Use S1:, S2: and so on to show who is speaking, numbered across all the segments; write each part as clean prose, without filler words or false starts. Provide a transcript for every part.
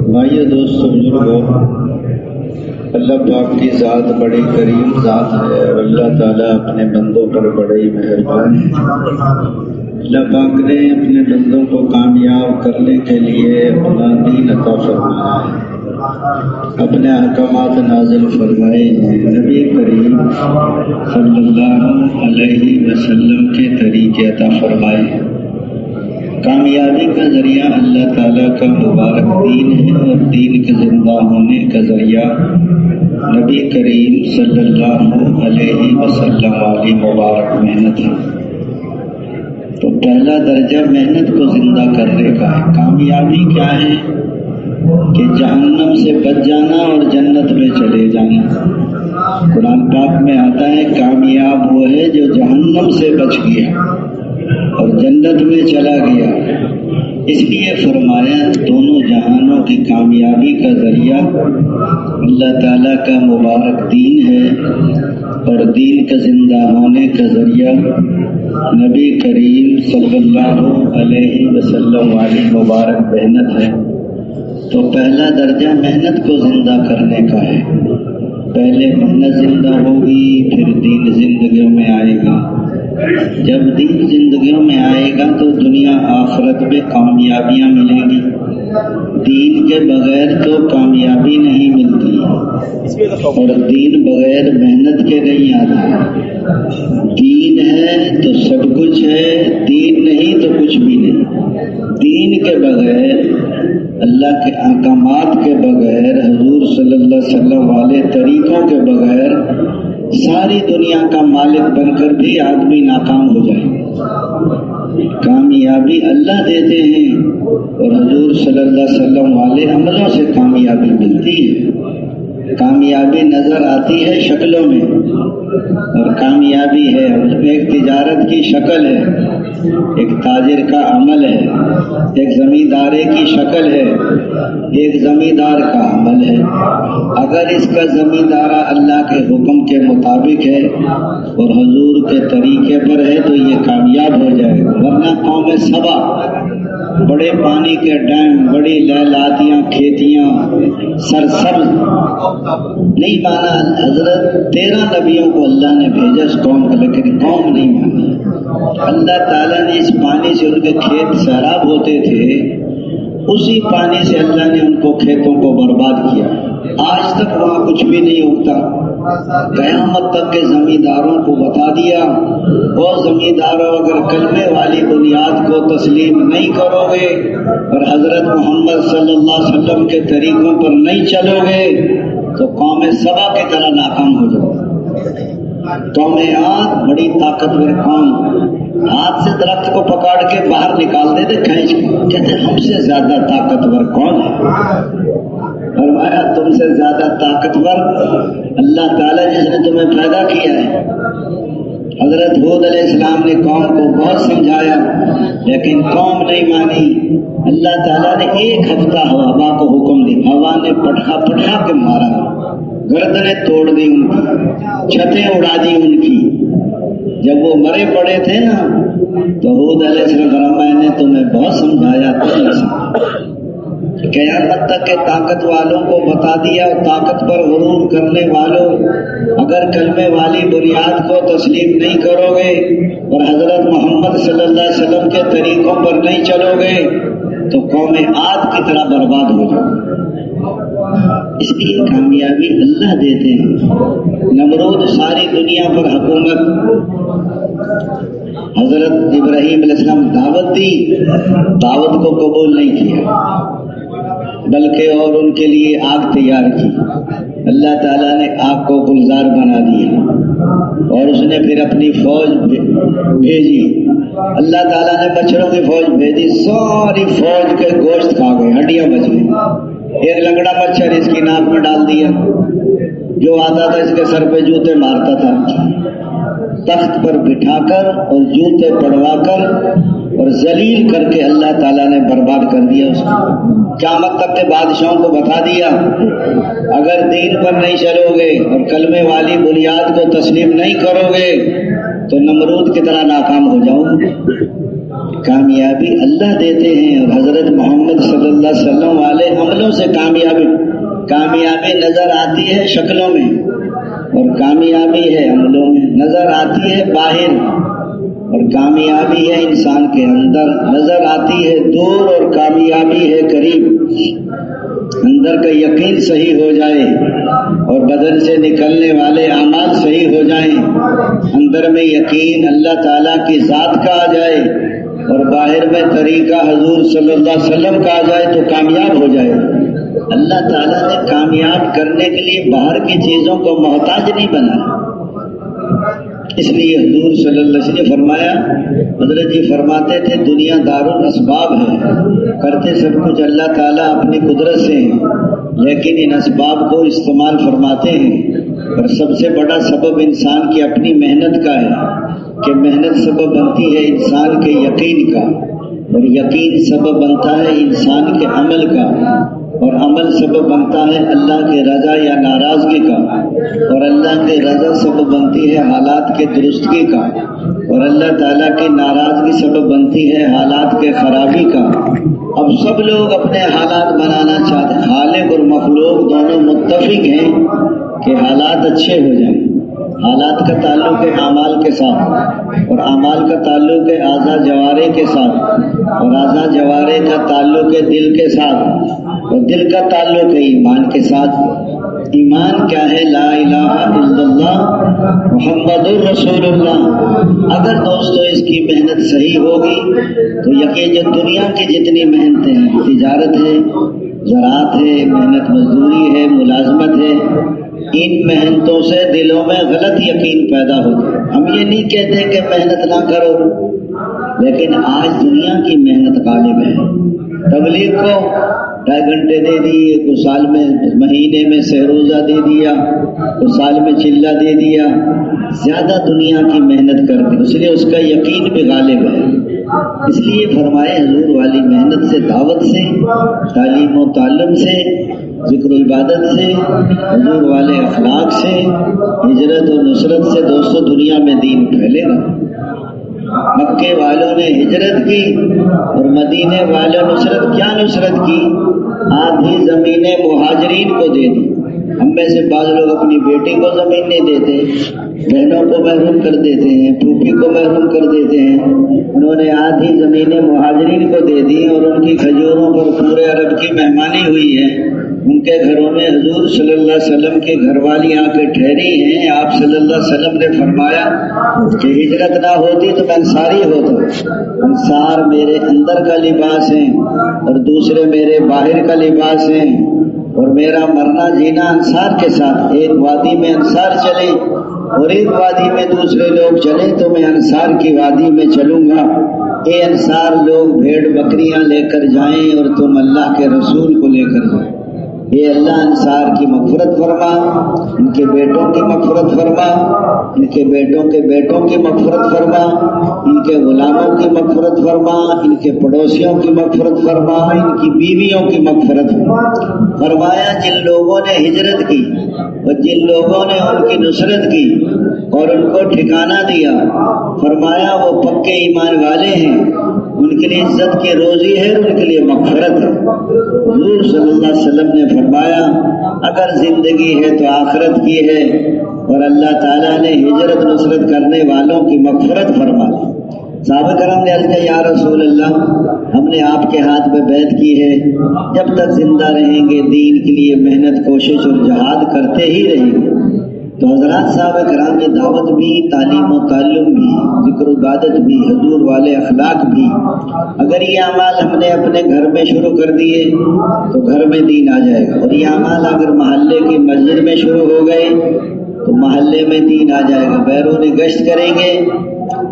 S1: بھائیو دوستو بزرگو، اللہ پاک کی ذات بڑی کریم ذات ہے اور اللہ تعالیٰ اپنے بندوں پر بڑی مہربان ہے۔ اللہ پاک نے اپنے بندوں کو کامیاب کرنے کے لیے اپنا دین عطا فرمایا ہے، اپنے احکامات نازل فرمائے ہیں، نبی کریم صلی اللہ علیہ وسلم کے طریقے عطا فرمائے ہیں۔ کامیابی کا ذریعہ اللہ تعالیٰ کا مبارک دین ہے اور دین کے زندہ ہونے کا ذریعہ نبی کریم صلی اللہ علیہ وسلم والی مبارک محنت ہے۔ تو پہلا درجہ محنت کو زندہ کرنے کا ہے۔ کامیابی کیا ہے؟ کہ جہنم سے بچ جانا اور جنت میں چلے جانا۔ قرآن پاک میں آتا ہے کامیاب وہ ہے جو جہنم سے بچ گیا اور جنت میں چلا گیا۔ اس لیے فرمایا دونوں جہانوں کی کامیابی کا ذریعہ اللہ تعالیٰ کا مبارک دین ہے اور دین کا زندہ ہونے کا ذریعہ نبی کریم صلی اللہ علیہ وسلم والی مبارک محنت ہے۔ تو پہلا درجہ محنت کو زندہ کرنے کا ہے۔ پہلے محنت زندہ ہوگی، پھر دین زندگیوں میں آئے گا۔ جب دین زندگیوں میں آئے گا تو دنیا آخرت میں کامیابیاں ملیں گی۔ دین کے بغیر تو کامیابی نہیں ملتی اور دین بغیر محنت کے نہیں آتا۔ دین ہے تو سب کچھ ہے، دین نہیں تو کچھ بھی نہیں۔ دین کے بغیر، اللہ کے احکامات کے بغیر، حضور صلی اللہ علیہ وسلم والے طریقوں کے بغیر ساری دنیا کا مالک بن کر بھی آدمی ناکام ہو جائے۔ کامیابی اللہ دیتے ہیں اور حضور صلی اللہ علیہ وسلم والے عملوں سے کامیابی ملتی ہے۔ کامیابی نظر آتی ہے شکلوں میں، اور کامیابی ہے اس میں ایک تجارت کی شکل ہے، ایک تاجر کا عمل ہے، ایک زمیندارے کی شکل ہے، ایک زمیندار کا عمل ہے۔ اگر اس کا زمیندارہ اللہ کے حکم کے مطابق ہے اور حضور کے طریقے پر ہے تو یہ کامیاب ہو جائے گا، ورنہ قوم سبا بڑے پانی کے ڈیم، بڑی لہلاتیاں کھیتیاں، سرسبز نہیں مانا۔ حضرت 13 نبیوں کو اللہ نے بھیجا اس قوم کو، لیکن قوم نہیں مانی۔ اللہ تعالیٰ نے اس پانی سے ان کے کھیت سیراب ہوتے تھے، اسی پانی سے اللہ نے ان کو کھیتوں کو برباد کیا۔ آج تک وہاں کچھ بھی نہیں اگتا۔ قیامت تک کے زمینداروں کو بتا دیا، وہ زمینداروں اگر کلمے والی بنیاد کو تسلیم نہیں کرو گے اور حضرت محمد صلی اللہ علیہ وسلم کے طریقوں پر نہیں چلو گے تو قوم سبا کی طرح ناکام ہو جاؤ۔ قوم عاد بڑی طاقتور قوم، ہاتھ سے درخت کو پکڑ کے باہر نکال دیتے کھینچ کے، کہتے ہم سے زیادہ طاقتور کون ہے؟ فرمایا تم سے زیادہ طاقتور اللہ تعالیٰ جس نے تمہیں پیدا کیا ہے۔ حضرت ہود علیہ السلام نے قوم کو بہت سمجھایا لیکن قوم نہیں مانی۔ اللہ تعالیٰ نے ایک ہفتہ ہوا کو حکم دی، ہوا نے پٹھا پٹھا کے مارا، گردنیں توڑ دی ان کی، چھتیں اڑا دی ان کی۔ جب وہ مرے پڑے تھے نا تو ہود علیہ السلام میں نے تمہیں بہت سمجھایا، قیامت تک کے طاقت والوں کو بتا دیا، اور طاقت پر غرور کرنے والوں اگر کلمے والی بنیاد کو تسلیم نہیں کرو گے اور حضرت محمد صلی اللہ علیہ وسلم کے طریقوں پر نہیں چلو گے تو قوم عاد کی طرح برباد ہو جاؤ۔ اس لیے کامیابی اللہ دیتے ہیں۔ نمرود ساری دنیا پر حکومت، حضرت ابراہیم علیہ السلام دعوت دی، دعوت کو قبول نہیں کیا بلکہ اور ان کے لیے آگ تیار کی۔ اللہ تعالیٰ نے آگ کو گلزار بنا دیا اور اس نے پھر اپنی فوج بھیجی۔ اللہ تعالیٰ نے مچھروں کی فوج بھیجی، ساری فوج کے گوشت کھا گئے، ہڈیاں بچ گئی۔ ایک لنگڑا مچھر اس کی ناک میں ڈال دیا، جو آتا تھا اس کے سر پہ جوتے مارتا تھا، تخت پر بٹھا کر اور جوتے پڑوا کر اور ذلیل کر کے اللہ تعالیٰ نے برباد کر دیا اس کو۔ قیامت تک کے بادشاہوں کو بتا دیا اگر دین پر نہیں چلو گے اور کلمے والی بنیاد کو تسلیم نہیں کرو گے تو نمرود کی طرح ناکام ہو جاؤ گے۔ کامیابی اللہ دیتے ہیں اور حضرت محمد صلی اللہ علیہ وسلم والے عملوں سے کامیابی نظر آتی ہے شکلوں میں، اور کامیابی ہے عملوں میں، نظر آتی ہے باہر، اور کامیابی ہے انسان کے اندر، نظر آتی ہے دور اور کامیابی ہے قریب۔ اندر کا یقین صحیح ہو جائے اور بدن سے نکلنے والے اعمال صحیح ہو جائیں، اندر میں یقین اللہ تعالیٰ کی ذات کا آ جائے اور باہر میں طریقہ حضور صلی اللہ علیہ وسلم کا آ جائے تو کامیاب ہو جائے۔ اللہ تعالیٰ نے کامیاب کرنے کے لیے باہر کی چیزوں کو محتاج نہیں بنایا، اس لیے حضور صلی اللہ علیہ وسلم نے فرمایا، حضرت جی فرماتے تھے دنیا دارالاسباب ہے، کرتے سب کچھ اللہ تعالیٰ اپنی قدرت سے ہیں، لیکن ان اسباب کو استعمال فرماتے ہیں، اور سب سے بڑا سبب انسان کی اپنی محنت کا ہے کہ محنت سبب بنتی ہے انسان کے یقین کا، اور یقین سبب بنتا ہے انسان کے عمل کا، اور عمل سبب بنتا ہے اللہ کے رضا یا ناراضگی کا، اور اللہ کے رضا سبب بنتی ہے حالات کے درستگی کا، اور اللہ تعالیٰ کی ناراضگی سبب بنتی ہے حالات کے خرابی کا۔ اب سب لوگ اپنے حالات بنانا چاہتے ہیں، خالق اور مخلوق دونوں متفق ہیں کہ حالات اچھے ہو جائیں۔ حالات کا تعلق ہے اعمال کے ساتھ، اور اعمال کا تعلق ہے اعضاء جوارح کے ساتھ، اور اعضاء جوارح کا تعلق ہے دل کے ساتھ، اور دل کا تعلق ہے ایمان کے ساتھ۔ ایمان کیا ہے؟ لا الہ الا اللہ محمد الرسول اللہ۔ اگر دوستو اس کی محنت صحیح ہوگی تو یقین جو دنیا کی جتنی محنتیں ہیں، تجارت ہے، زراعت ہے، محنت مزدوری ہے، ملازمت ہے، ان محنتوں سے دلوں میں غلط یقین پیدا ہوتا ہے۔ ہم یہ نہیں کہتے کہ محنت نہ کرو، لیکن آج دنیا کی محنت غالب ہے۔ تبلیغ کو 2.5 گھنٹے دے دیے، کچھ سال میں مہینے میں سہروزہ دے دیا، کچھ سال میں چلہ دے دیا، زیادہ دنیا کی محنت کرتے، اس لیے اس کا یقین بھی غالب ہے۔ اس لیے فرمائے حضور والی محنت سے، دعوت سے، تعلیم و تعلم سے، ذکر و عبادت سے، حضور والے اخلاق سے، ہجرت و نصرت سے دوستو دنیا میں دین پھیلے گا۔ مکے والوں نے ہجرت کی اور مدینے والوں نصرت، کیا نصرت کی؟ آدھی زمینیں مہاجرین کو دے دی۔ ہم میں سے بعض لوگ اپنی بیٹی کو زمین نہیں دیتے، بہنوں کو محروم کر دیتے ہیں، پھوپھی کو محروم کر دیتے ہیں۔ انہوں نے آدھی زمینیں مہاجرین کو دے دی اور ان کی کھجوروں پر پورے عرب کی مہمانی ہوئی ہے۔ ان کے گھروں میں حضور صلی اللہ علیہ وسلم کی گھر والی آ کے ٹھہری ہیں۔ آپ صلی اللہ علیہ وسلم نے فرمایا کہ ہجرت نہ ہوتی تو میں انصاری ہوتا۔ انصار میرے اندر کا لباس ہیں اور دوسرے میرے باہر کا لباس ہیں، اور میرا مرنا جینا انصار کے ساتھ۔ ایک وادی میں انصار چلے اور ایک وادی میں دوسرے لوگ چلیں تو میں انصار کی وادی میں چلوں گا۔ اے انصار لوگ بھیڑ بکریاں لے کر جائیں اور تم اللہ کے رسول کو لے کر جائیں۔ اے اللہ انصار کی مغفرت فرما، ان کے بیٹوں کی مغفرت فرما، ان کے بیٹوں کے بیٹوں کی مغفرت فرما، ان کے غلاموں کی مغفرت فرما، ان کے پڑوسیوں کی مغفرت فرما، ان کی بیویوں کی مغفرت فرما۔ فرمایا جن لوگوں نے ہجرت کی اور جن لوگوں نے ان کی نصرت کی اور ان کو ٹھکانہ دیا، فرمایا وہ پکے ایمان والے ہیں، ان کے لیے عزت کی روزی ہے اور ان کے لیے مغفرت ہے۔ حضور صلی اللہ علیہ وسلم نے فرمایا اگر زندگی ہے تو آخرت کی ہے، اور اللہ تعالیٰ نے ہجرت نصرت کرنے والوں کی مغفرت فرما دی۔ صحابہ کرام نے عرض کیا یا رسول اللہ، ہم نے آپ کے ہاتھ میں بیعت کی ہے، جب تک زندہ رہیں گے دین کے لیے محنت کوشش اور جہاد کرتے ہی رہیں گے۔ تو حضرات صحابہ کرام نے دعوت بھی، تعلیم و تعلم بھی، ذکر و عبادت بھی، حضور والے اخلاق بھی، اگر یہ اعمال ہم نے اپنے گھر میں شروع کر دیے تو گھر میں دین آ جائے گا، اور یہ اعمال اگر محلے کی مسجد میں شروع ہو گئے تو محلے میں دین آ جائے گا، بیرونی گشت کریں گے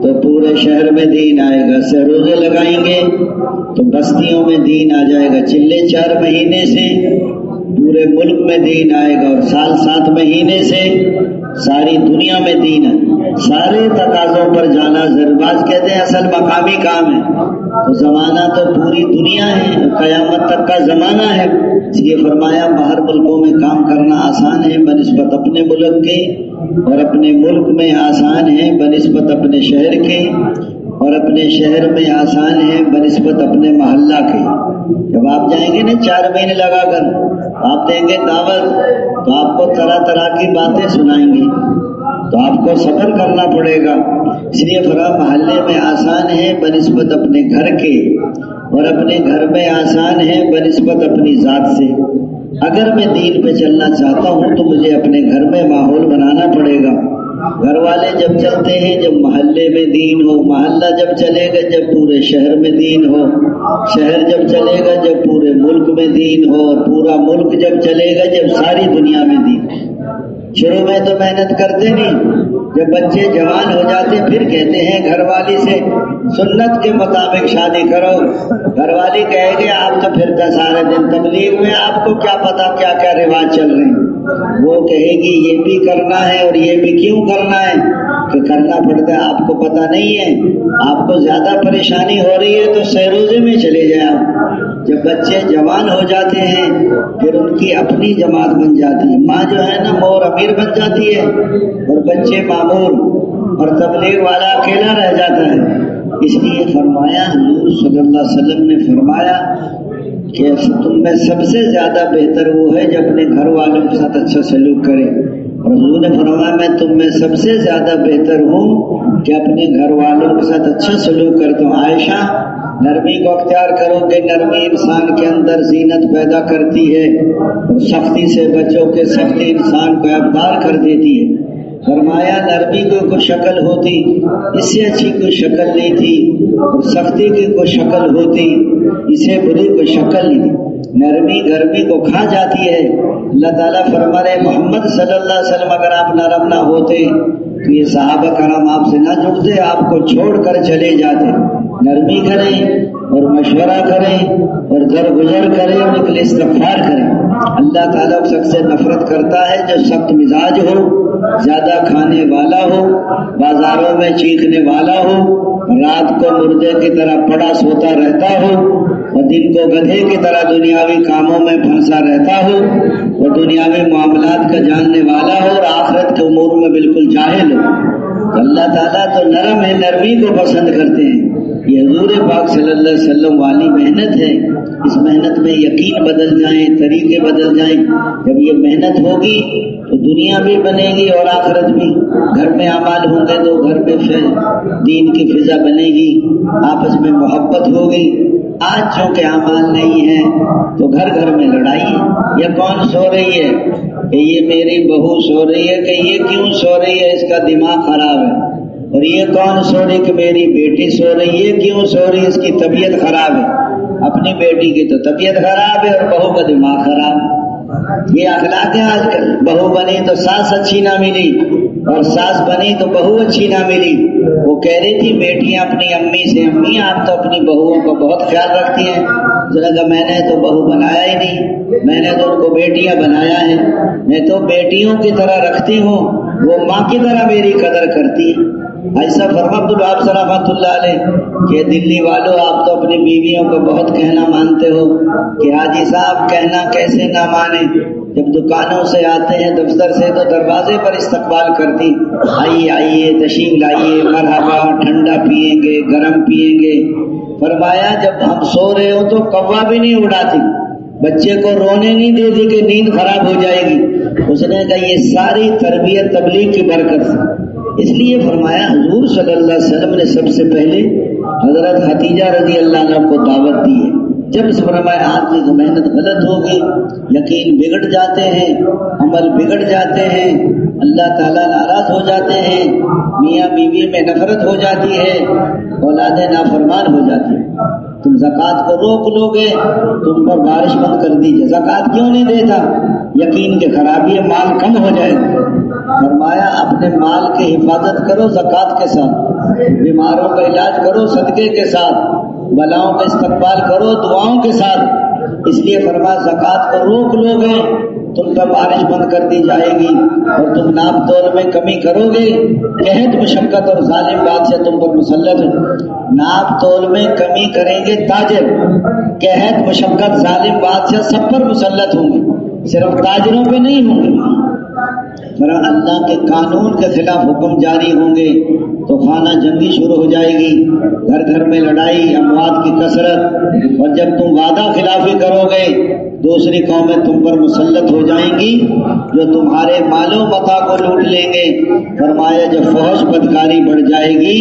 S1: تو پورے شہر میں دین آئے گا، سہروزے لگائیں گے تو بستیوں میں دین آ جائے گا۔ چلے 4 مہینے سے پورے ملک میں دین آئے گا، اور سال 7 مہینے سے ساری دنیا میں دین ہے، سارے تقاضوں پر جانا ضرور۔ بعض کہتے ہیں اصل مقامی کام ہے، تو زمانہ تو پوری دنیا ہے، قیامت تک کا زمانہ ہے، اس لیے فرمایا باہر ملکوں میں کام کرنا آسان ہے بنسبت اپنے ملک کے، اور اپنے ملک میں آسان ہے بنسبت اپنے شہر کے، اور اپنے شہر میں آسان ہے بنسبت اپنے محلہ کے۔ جب آپ جائیں گے نا 4 مہینے لگا کر آپ دیں گے دعوت، تو آپ کو طرح طرح کی باتیں سنائیں گے، تو آپ کو صبر کرنا پڑے گا۔ اس لیے محلے میں آسان ہے بنسبت اپنے گھر کے، اور اپنے گھر میں آسان ہے بنسبت اپنی ذات سے۔ اگر میں دین پہ چلنا چاہتا ہوں تو مجھے اپنے گھر میں ماحول بنانا پڑے گا۔ گھر والے جب چلتے ہیں جب محلے میں دین ہو، محلہ جب چلے گا جب پورے شہر میں دین ہو، شہر جب چلے گا جب پورے ملک میں دین ہو، اور پورا ملک جب چلے گا جب ساری دنیا میں دین ہو۔ شروع میں تو محنت کرتے نہیں، جب بچے جوان ہو جاتے پھر کہتے ہیں گھر والی سے سنت کے مطابق شادی کرو۔ گھر والی کہے گی آپ تو پھرتا سارے دن تبلیغ میں، آپ کو کیا پتا کیا کیا رواج چل رہے ہیں۔ وہ کہے گی یہ بھی کرنا ہے اور یہ بھی کیوں کرنا ہے، کہ کرنا پڑتا ہے، آپ کو پتا نہیں ہے، آپ کو زیادہ پریشانی ہو رہی ہے تو سیروزے میں چلے جائیں آپ۔ جب بچے جوان ہو جاتے ہیں پھر ان کی اپنی جماعت بن جاتی ہے، ماں جو ہے نا مور امیر بن جاتی ہے، اور بچے معمور، اور تبلیغ والا اکیلا رہ جاتا ہے۔ اس لیے فرمایا حضور صلی اللہ علیہ وسلم نے فرمایا کہ تم میں سب سے زیادہ بہتر وہ ہے جو اپنے گھر والوں کے ساتھ اچھا سلوک کرے، اور حضور نے فرمایا میں تم میں سب سے زیادہ بہتر ہوں کہ اپنے گھر والوں کے ساتھ اچھا سلوک کرتا ہوں۔ عائشہ نرمی کو اختیار کرو کہ نرمی انسان کے اندر زینت پیدا کرتی ہے، اور سختی سے بچو کہ سختی انسان کو ابدار کر دیتی ہے۔ فرمایا نرمی کی کوئی شکل ہوتی اس سے اچھی کوئی شکل نہیں تھی، اور سختی کی کوئی شکل ہوتی اسے بری کوئی شکل نہیں تھی۔ نرمی گرمی کو کھا جاتی ہے۔ اللہ تعالیٰ فرما رہے محمد صلی اللہ علیہ وسلم اگر آپ نرم نہ ہوتے تو یہ صحابہ کرام آپ سے نہ جڑتے، آپ کو چھوڑ کر چلے جاتے۔ نرمی کریں اور مشورہ کریں اور درگزر کریں اور ان کے لیے استغفار کریں۔ اللہ تعالیٰ اس شخص سے نفرت کرتا ہے جو سخت مزاج ہو، زیادہ کھانے والا ہو، بازاروں میں چیخنے والا ہو، رات کو مردے کی طرح پڑا سوتا رہتا ہو، اور دن کو گدھے کی طرح دنیاوی کاموں میں پھنسا رہتا ہو، اور دنیاوی معاملات کا جاننے والا ہو، اور آخرت کے امور میں بالکل جاہل ہو۔ اللہ تعالیٰ تو نرم ہے، نرمی کو پسند کرتے ہیں۔ یہ حضور پاک صلی اللہ علیہ وسلم والی محنت ہے، اس محنت میں یقین بدل جائیں، طریقے بدل جائیں۔ جب یہ محنت ہوگی تو دنیا بھی بنے گی اور آخرت بھی۔ گھر میں اعمال ہوں گے تو گھر میں دین کی فضا بنے گی، آپس میں محبت ہوگی۔ آج چونکہ اعمال نہیں ہے تو گھر گھر میں لڑائی ہے۔ یہ کون سو رہی ہے کہ یہ میری بہو سو رہی ہے، کہ یہ کیوں سو رہی ہے، اس کا دماغ خراب ہے، اور یہ کون سو رہی کہ میری بیٹی سو رہی ہے، کیوں سو رہی ہے، اس کی طبیعت خراب ہے۔ اپنی بیٹی کی تو طبیعت خراب ہے اور بہو کا دماغ خراب ہے۔ یہ اخلاق ہے آج کل۔ بہو بنی تو ساس اچھی نہ ملی، اور ساس بنی تو بہو اچھی نہ ملی۔ وہ کہہ رہی تھی بیٹیاں اپنی امی سے، امی آپ تو اپنی بہوؤں کا بہت خیال رکھتی ہیں۔ اس نے کہا میں نے تو بہو بنایا ہی نہیں، میں نے تو ان کو بیٹیاں بنایا ہے، میں تو بیٹیوں کی طرح رکھتی ہوں، وہ ماں کی طرح میری قدر کرتی ہے۔ ایسا فرما عبدالوہاب رحمۃ اللہ علیہ کہ دلی والوں آپ تو اپنی بیویوں کو بہت کہنا مانتے ہو، کہ حاجی صاحب کہنا کیسے نہ مانے، جب دکانوں سے آتے ہیں دفتر سے تو دروازے پر استقبال کرتی، آئیے آئیے تشریف لائیے، مرحبا، ٹھنڈا پیئیں گے گرم پیئیں گے۔ فرمایا جب ہم سو رہے ہو تو کوا بھی نہیں اڑاتی، بچے کو رونے نہیں دیتی کہ نیند خراب ہو جائے گی۔ اس نے کہا یہ ساری تربیت تبلیغ کی برکت سے۔ اس لیے فرمایا حضور صلی اللہ علیہ وسلم نے سب سے پہلے حضرت خدیجہ رضی اللہ عنہ کو دعوت دی ہے۔ جب اس فرمایا آپ کی محنت غلط ہوگی، یقین بگڑ جاتے ہیں، عمل بگڑ جاتے ہیں، اللہ تعالیٰ ناراض ہو جاتے ہیں، میاں بیوی میں نفرت ہو جاتی ہے، اولادیں نافرمان ہو جاتی ہیں۔ تم زکوٰۃ کو روک لو گے، تم پر بارش بند کر دیجیے، زکوٰۃ کیوں نہیں دیتا؟ یقین کی خرابی ہے، مال کم ہو جائے گا۔ فرمایا اپنے مال کی حفاظت کرو زکوٰۃ کے ساتھ، بیماروں کا علاج کرو صدقے کے ساتھ، بلاؤں کا استقبال کرو دعاؤں کے ساتھ، اس لیے فرما زکوٰۃ کو روک لو گے تم پر بارش بند کر دی جائے گی، اور تم ناپ تول میں کمی کرو گے قحط مشقت اور ظالم بادشاہ تم پر مسلط ہے۔ ناپ تول میں کمی کریں گے تاجر، قحط مشقت ظالم بادشاہ سب پر مسلط ہوں گے، صرف تاجروں پہ نہیں ہوں گے۔ اللہ کے قانون کے خلاف حکم جاری ہوں گے تو خانہ جنگی شروع ہو جائے گی، گھر گھر میں لڑائی، اموات کی کثرت، اور جب تم وعدہ خلافی کرو گے دوسری قومیں تم پر مسلط ہو جائیں گی جو تمہارے مال و متاع کو لوٹ لیں گے۔ فرمایا جب فحش بدکاری بڑھ جائے گی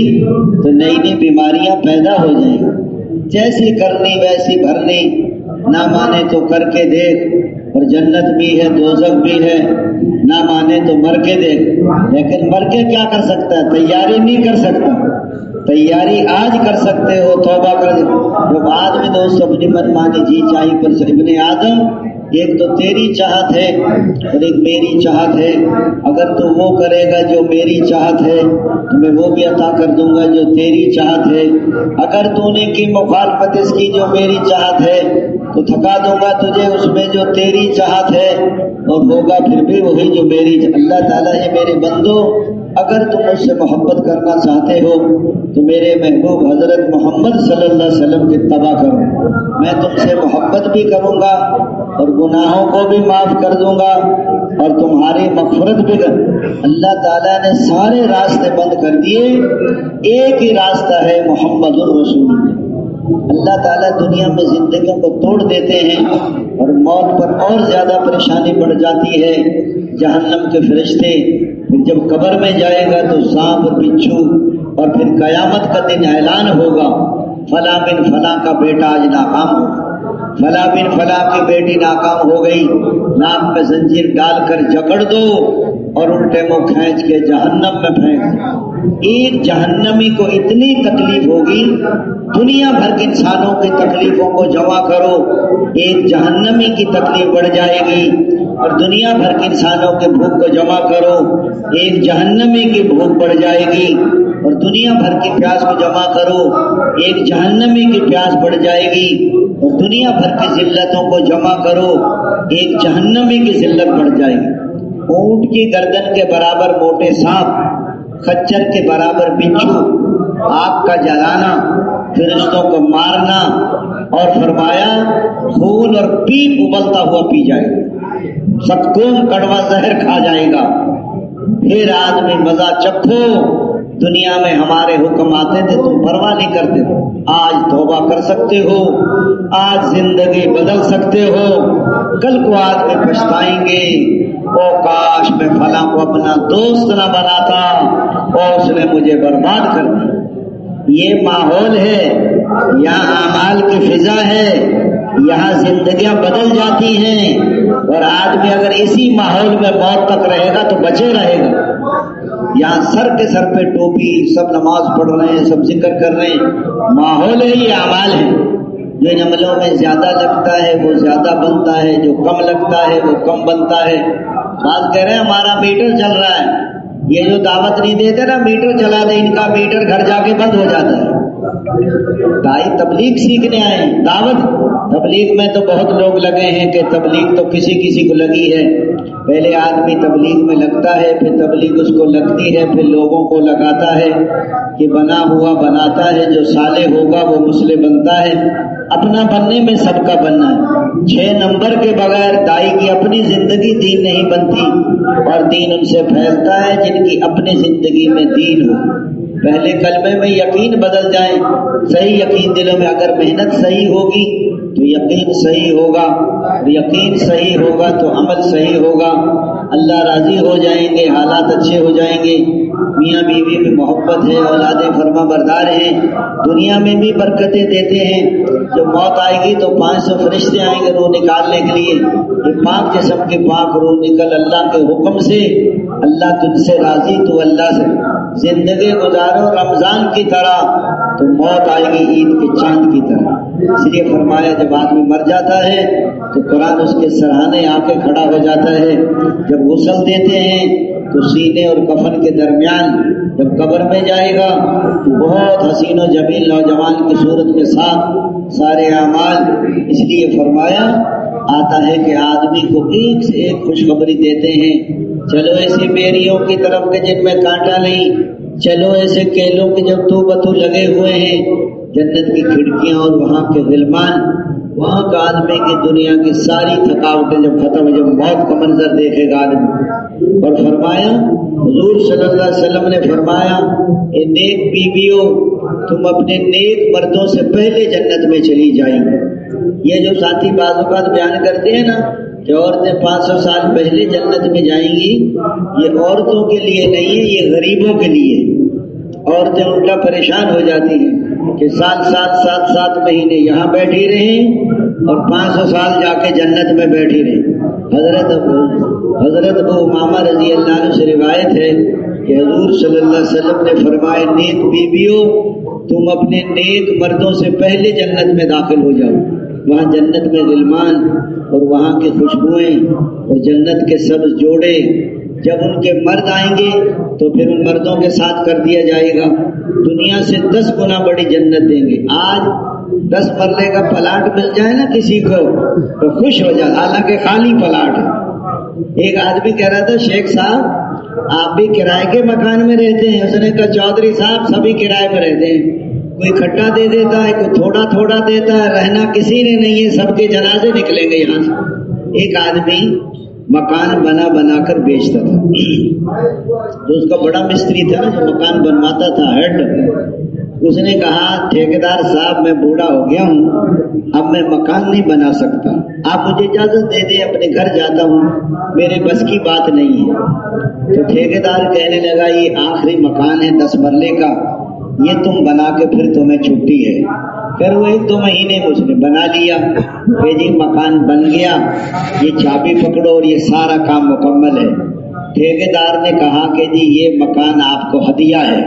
S1: تو نئی نئی بیماریاں پیدا ہو جائیں گی، جیسی کرنی ویسی بھرنی، نہ مانے تو کر کے دیکھ، اور جنت بھی ہے دوزخ بھی ہے، نہ مانے تو مر کے دیکھ۔ لیکن مر کے کیا کر سکتا ہے؟ تیاری نہیں کر سکتا، تیاری آج کر سکتے ہو، توبہ کر۔ جب آدمی دوست اپنی منمانی جی چاہی پر ابن آدم، ایک تو تیری چاہت ہے اور ایک میری چاہت ہے، اگر تو وہ کرے گا جو میری چاہت ہے تو میں وہ بھی عطا کر دوں گا جو تیری چاہت ہے، اگر تو نے کی مخالفت اس کی جو میری چاہت ہے تو تھکا دوں گا تجھے اس میں جو تیری چاہت ہے، اور ہوگا پھر بھی وہی جو میری۔ اللہ تعالیٰ ہے میرے بندو، اگر تم مجھ سے محبت کرنا چاہتے ہو تو میرے محبوب حضرت محمد صلی اللہ علیہ وسلم کی اتباع کرو، میں تم سے محبت بھی کروں گا اور گناہوں کو بھی معاف کر دوں گا اور تمہاری مغفرت بھی کر۔ اللہ تعالیٰ نے سارے راستے بند کر دیے، ایک ہی راستہ ہے محمد الرسول۔ اللہ تعالیٰ دنیا میں زندگیوں کو توڑ دیتے ہیں اور موت پر اور زیادہ پریشانی بڑھ جاتی ہے۔ جہنم کے فرشتے پھر جب قبر میں جائے گا تو سانپ اور بچھو، اور پھر قیامت کا دن اعلان ہوگا فلاں بن فلاں کا بیٹا آج ناکام ہو، فلاں بن فلاں کی بیٹی ناکام ہو گئی، ناک میں زنجیر ڈال کر جکڑ دو اور الٹے منہ کھینچ کے جہنم میں پھینک دو۔ ایک جہنمی کو اتنی تکلیف ہوگی، دنیا بھر کے انسانوں کی تکلیفوں کو جمع کرو، ایک جہنمی کی تکلیف بڑھ جائے گی، اور دنیا بھر کے انسانوں کے بھوک کو جمع کرو، ایک جہنمی کی بھوک بڑھ جائے گی، اور دنیا بھر کی پیاس کو جمع کرو، ایک جہنمی کی پیاس بڑھ جائے گی، اور دنیا بھر کی ذلتوں کو جمع کرو، ایک جہنمی کی ذلت بڑھ جائے گی۔ اونٹ کی گردن کے برابر موٹے سانپ، خچر کے برابر بچھو، آگ کا جلانا، فرشتوں کو مارنا، اور فرمایا خون اور پیپ ابلتا ہوا پی جائے گا، سکون کڑوا زہر کھا جائے گا۔ پھر آدمی مزہ چکھو، دنیا میں ہمارے حکم آتے تھے تم پرواہ نہیں کرتے تھے، آج توبہ کر سکتے ہو، آج زندگی بدل سکتے ہو، کل کو آدمی پچھتائیں گے او کاش میں فلاں کو اپنا دوست نہ بناتا اور اس نے مجھے برباد کر دیا۔ یہ ماحول ہے، یہاں اعمال کی فضا ہے، یہاں زندگیاں بدل جاتی ہیں، اور آدمی اگر اسی ماحول میں موت تک رہے گا تو بچے رہے گا۔ یہاں سر کے سر پہ ٹوپی، سب نماز پڑھ رہے ہیں، سب ذکر کر رہے ہیں، ماحول ہے، یہ اعمال ہے۔ جو ان عملوں میں زیادہ لگتا ہے وہ زیادہ بنتا ہے، جو کم لگتا ہے وہ کم بنتا ہے۔ بات کہہ رہے ہیں ہمارا میٹر چل رہا ہے، یہ جو دعوت نہیں دیتے نا میٹر چلا دے، ان کا میٹر گھر جا کے بند ہو جاتا ہے۔ بھائی تبلیغ سیکھنے آئے، دعوت تبلیغ میں تو بہت لوگ لگے ہیں کہ تبلیغ تو کسی کسی کو لگی ہے۔ پہلے آدمی تبلیغ میں لگتا ہے، پھر تبلیغ اس کو لگتی ہے، پھر لوگوں کو لگاتا ہے کہ بنا ہوا بناتا ہے، جو صالح ہوگا وہ مسلم بنتا ہے۔ اپنا بننے میں سب کا بننا ہے۔ 6 نمبر کے بغیر دائی کی اپنی زندگی دین نہیں بنتی، اور دین ان سے پھیلتا ہے جن کی اپنی زندگی میں دین ہو۔ پہلے کلمے میں یقین بدل جائیں، صحیح یقین دلوں میں، اگر محنت صحیح ہوگی تو یقین صحیح ہوگا، اور یقین صحیح ہوگا تو عمل صحیح ہوگا، اللہ راضی ہو جائیں گے، حالات اچھے ہو جائیں گے، میاں بیوی میں محبت ہے، اولادیں فرما بردار ہیں، دنیا میں بھی برکتیں دیتے ہیں۔ جب موت آئے گی تو 500 فرشتے آئیں گے روح نکالنے کے لیے، یہ پاک جسم کے پاک روح نکل اللہ کے حکم سے، اللہ تجھ سے راضی، تو اللہ سے زندگی گزارو رمضان کی طرح، تو موت آئے گی عید کے چاند کی طرح۔ اس لیے فرمایا جب آدمی مر جاتا ہے تو قرآن اس کے سرہانے آ کے کھڑا ہو جاتا ہے، جب غسل دیتے ہیں تو سینے اور کفن کے درمیان جب قبر میں جائے گا تو بہت حسین و جمیل نوجوان کی صورت میں سارے اعمال، اس لیے فرمایا آتا ہے کہ آدمی کو ایک سے ایک خوشخبری دیتے ہیں، چلو ایسے بیریوں کی طرف کے جن میں کانٹا نہیں، چلو ایسے کیلوں کے جب تو بتو لگے ہوئے ہیں، جنت کی کھڑکیاں اور وہاں کے غلمان، وہاں کا آدمی کی دنیا کی ساری تھکاوٹیں جب ختم، جب موت کا منظر دیکھے گا آدمی۔ اور فرمایا حضور صلی اللہ علیہ وسلم نے فرمایا، اے نیک بیویوں، تم اپنے نیک مردوں سے پہلے جنت میں چلی جائیں۔ یہ جو ساتھی بعض اوقات بیان کرتے ہیں نا کہ عورتیں 500 سال پہلے جنت میں جائیں گی، یہ عورتوں کے لیے نہیں ہے، یہ غریبوں کے لیے۔ عورتیں الٹا پریشان ہو جاتی ہیں کہ سات مہینے یہاں بیٹھی رہیں اور 500 سال جا کے جنت میں بیٹھی رہیں۔ حضرت ابو امامہ رضی اللہ عنہ سے روایت ہے کہ حضور صلی اللہ علیہ وسلم نے فرمائے، نیک بیویوں، تم اپنے نیک مردوں سے پہلے جنت میں داخل ہو جاؤ۔ وہاں جنت میں غلمان اور وہاں کی خوشبوئیں اور جنت کے سبز جوڑے، جب ان کے مرد آئیں گے تو پھر ان مردوں کے ساتھ کر دیا جائے گا، دنیا سے 10 گنا بڑی جنت دیں گے۔ آج 10 مرلے کا پلاٹ مل جائے نا کسی کو تو خوش ہو جائے، حالانکہ خالی پلاٹ ہے۔ ایک آدمی کہہ رہا تھا، شیخ صاحب آپ بھی کرائے کے مکان میں رہتے ہیں؟ اس نے کہا چودھری صاحب سبھی کرائے میں رہتے ہیں، کوئی کھٹا دے دیتا ہے، کوئی تھوڑا تھوڑا دیتا ہے، رہنا کسی نے نہیں ہے، سب کے جنازے نکلیں گے یہاں سے۔ ایک آدمی مکان بنا کر بیچتا تھا، جو اس کا بڑا مستری تھا نا جو مکان بنواتا تھا، ہیڈ، اس نے کہا ٹھیکیدار صاحب میں بوڑھا ہو گیا ہوں، اب میں مکان نہیں بنا سکتا، آپ مجھے اجازت دے دیں، اپنے گھر جاتا ہوں، میرے بس کی بات نہیں ہے۔ تو ٹھیکیدار کہنے لگا یہ آخری مکان ہے 10 مرلے کا، یہ تم بنا کے پھر تمہیں چھٹی ہے۔ پھر وہ 1-2 مہینے میں اس نے بنا لیا کہ جی مکان بن گیا، یہ چابی پکڑو اور یہ سارا کام مکمل ہے۔ ٹھیکیدار نے کہا کہ جی یہ مکان آپ کو ہدیہ ہے،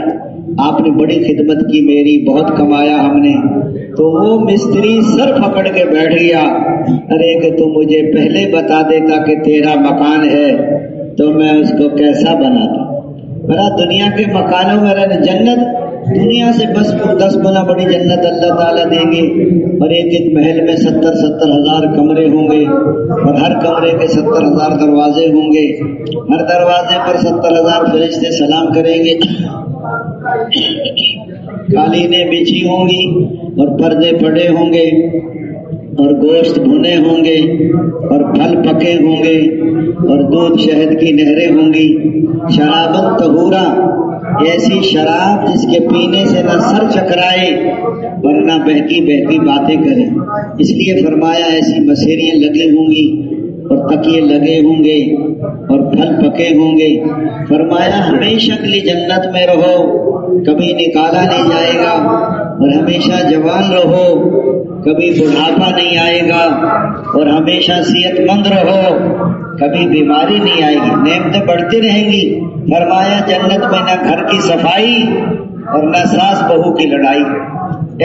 S1: آپ نے بڑی خدمت کی میری، بہت کمایا ہم نے۔ تو وہ مستری سر پکڑ کے بیٹھ گیا، ارے کہ تو مجھے پہلے بتا دیتا کہ تیرا مکان ہے تو میں اس کو کیسا بناتا۔ میرا دنیا کے مکانوں میں رہنے، جنت دنیا سے بس 10 گنا بڑی جنت اللہ تعالیٰ دیں گے، اور ایک ایک محل میں 70 ہزار کمرے ہوں گے، اور ہر کمرے کے 70 ہزار دروازے ہوں گے، ہر دروازے پر 70 ہزار فرشتے سلام کریں گے، قالینیں بچھی ہوں گی اور پردے پڑے ہوں گے، اور گوشت بھنے ہوں گے، اور پھل پکے ہوں گے، اور دودھ شہد کی نہریں ہوں گی، شرابن طہورا، ایسی شراب جس کے پینے سے نہ سر چکرائے ورنہ بہکی بہکی باتیں کرے۔ اس لیے فرمایا ایسی مسیریاں لگی ہوں گی اور تکیے لگے ہوں گے اور پھل پکے ہوں گے۔ فرمایا ہمیشہ کے لیے جنت میں رہو، کبھی نکالا نہیں جائے گا، اور ہمیشہ جوان رہو، کبھی بڑھاپا نہیں آئے گا، اور ہمیشہ صحت مند رہو، کبھی بیماری نہیں آئے گی، نعمتیں بڑھتی رہیں گی۔ فرمایا جنت میں نہ گھر کی صفائی اور نہ ساس بہو کی لڑائی،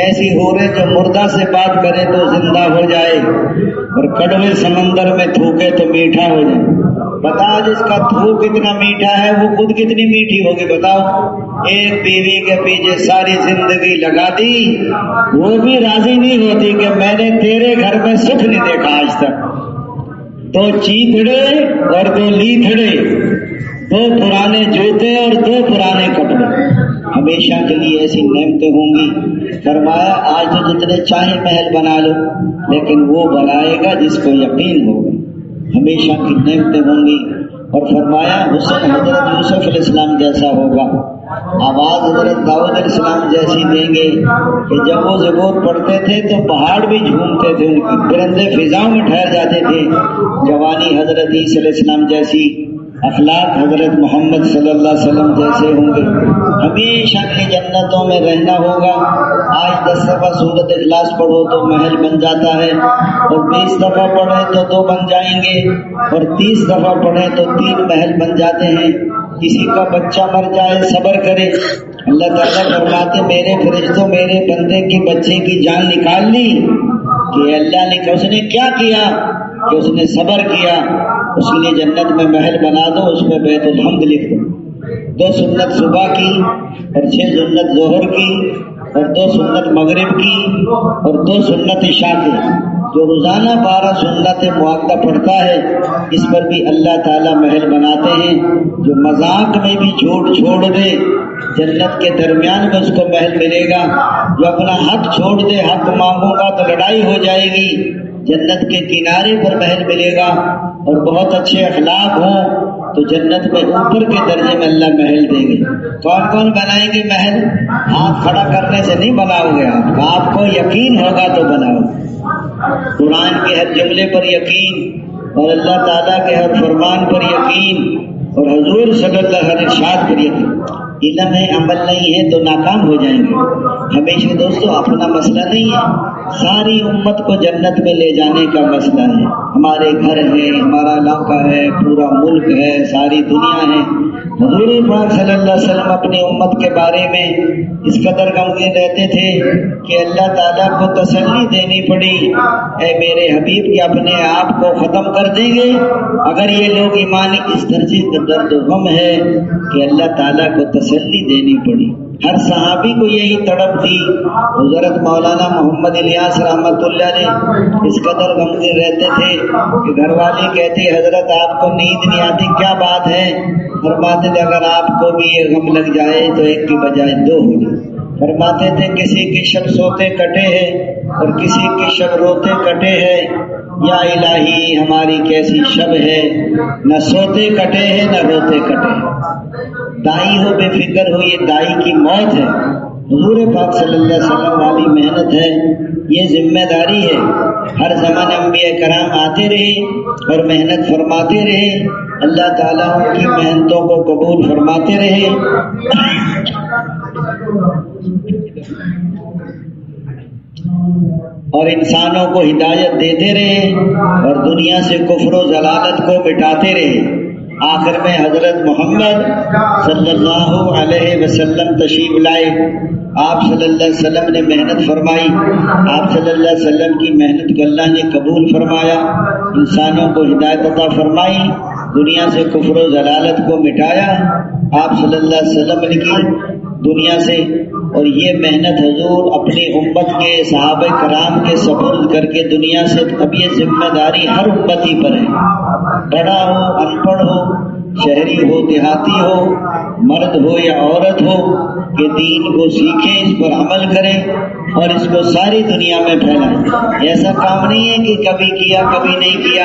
S1: ایسی حوریں جو مردہ سے بات کرے تو زندہ ہو جائے اور کڑوے سمندر میں تھوکے تو میٹھا ہو جائے۔ بتا جس کا تھوک اتنا میٹھا ہے وہ خود کتنی میٹھی ہوگی بتاؤ۔ ایک بیوی کے پیچھے ساری زندگی لگا دی، وہ بھی راضی نہیں ہوتی کہ میں نے تیرے گھر میں سکھ نہیں دیکھا آج تک۔ 2 چیتڑے اور 2 لیتھڑے، 2 پرانے جوتے اور 2 پرانے کپڑے، ہمیشہ کے لیے ایسی نعمتیں ہوں گی۔ فرمایا آج تو جتنے چاہے محل بنا لو، لیکن وہ بنائے گا جس کو یقین ہوگا، ہمیشہ کی نعمتیں ہوں گی۔ اور فرمایا حسن حضرت یوسف علیہ السلام جیسا ہوگا، آواز حضرت داؤد علیہ السلام جیسی دیں گے کہ جب وہ زبور پڑھتے تھے تو پہاڑ بھی جھومتے تھے، ان کی پرندے فضاؤں میں ٹھہر جاتے تھے۔ جوانی حضرت عیسی علیہ السلام جیسی، اخلاق حضرت محمد صلی اللہ علیہ وسلم جیسے ہوں گے، ہمیشہ کی جنتوں میں رہنا ہوگا۔ آج 10 دفعہ سورۃ اخلاص پڑھو تو محل بن جاتا ہے، اور 20 دفعہ پڑھیں تو 2 بن جائیں گے، اور 30 دفعہ پڑھیں تو 3 محل بن جاتے ہیں۔ کسی کا بچہ مر جائے صبر کرے، اللہ تعالیٰ فرماتے میرے فرشتوں میرے بندے کی بچے کی جان نکال لی کہ اللہ نے اس نے کیا کیا کہ اس نے صبر کیا، اس کے لیے جنت میں محل بنا دو، اس میں بیت الحمد لکھ دو۔ 2 سنت صبح کی اور 6 سنت ظہر کی اور 2 سنت مغرب کی اور 2 سنت عشاء کی. جو روزانہ 12 سنت مؤکدہ پڑھتا ہے اس پر بھی اللہ تعالیٰ محل بناتے ہیں. جو مذاق میں بھی جھوٹ چھوڑ دے جنت کے درمیان میں اس کو محل ملے گا. جو اپنا حق چھوڑ دے حق مانگوں گا تو لڑائی ہو جائے گی جنت کے کنارے پر محل ملے گا. اور بہت اچھے اخلاق ہوں تو جنت میں اوپر کے درجے میں اللہ محل دیں گے. کون کون بنائیں گے محل؟ ہاتھ کھڑا کرنے سے نہیں بناؤ گے آپ کو یقین ہوگا تو بناؤ. قرآن کے ہر جملے پر یقین اور اللہ تعالیٰ کے ہر فرمان پر یقین اور حضور صلی اللہ علیہ ارشاد پر یقین. علم ہے عمل نہیں ہے تو ناکام ہو جائیں گے. ہمیشہ دوستو اپنا مسئلہ نہیں ہے، ساری امت کو جنت میں لے جانے کا مسئلہ ہے. ہمارے گھر ہے، ہمارا علاقہ ہے، پورا ملک ہے، ساری دنیا ہے. حضور پاک صلی اللہ علیہ وسلم اپنی امت کے بارے میں اس قدر غمگین رہتے تھے کہ اللہ تعالیٰ کو تسلی دینی پڑی، اے میرے حبیب کہ اپنے آپ کو ختم کر دیں گے اگر یہ لوگ ایمانی. اس درجے کا درد و غم ہے کہ اللہ تعالیٰ کو تسلی دینی پڑی. ہر صحابی کو یہی تڑپ تھی. حضرت مولانا محمد الیاس رحمۃ اللہ علیہ اس قدر غمگین رہتے تھے کہ گھر والے کہتے حضرت آپ کو نیند نہیں آتی، کیا بات ہے؟ فرماتے تھے اگر آپ کو بھی یہ غم لگ جائے تو 1 کی بجائے 2 ہو جائے. فرماتے تھے کسی کی شب سوتے کٹے ہیں اور کسی کی شب روتے کٹے ہیں. یا الہی ہماری کیسی شب ہے، نہ سوتے کٹے ہیں نہ روتے کٹے ہیں. دائی ہو بے فکر ہو، یہ دائی کی موت ہے. حضور پاک صلی اللہ علیہ وسلم والی محنت ہے، یہ ذمہ داری ہے. ہر زمانے انبیاء کرام آتے رہے اور محنت فرماتے رہے. اللہ تعالیٰ ان کی محنتوں کو قبول فرماتے رہے. اور انسانوں کو ہدایت دیتے رہے اور دنیا سے کفر و ضلالت کو مٹاتے رہے. آخر میں حضرت محمد صلی اللہ علیہ وسلم تشریف لائے. آپ صلی اللہ علیہ وسلم نے محنت فرمائی. آپ صلی اللہ علیہ وسلم کی محنت کو اللہ نے قبول فرمایا، انسانوں کو ہدایت عطا فرمائی، دنیا سے کفر و ضلالت کو مٹایا. آپ صلی اللہ علیہ وسلم نے کی دنیا سے. اور یہ محنت حضور اپنی امت کے صحابہ کرام کے سپرد کر کے دنیا سے. اب یہ ذمہ داری ہر امتی پر ہے، بڑا ہو ان پڑھ ہو، شہری ہو دیہاتی ہو، مرد ہو یا عورت ہو، کہ دین کو سیکھیں، اس پر عمل کریں اور اس کو ساری دنیا میں پھیلائیں. ایسا کام نہیں ہے کہ کبھی کیا کبھی نہیں کیا.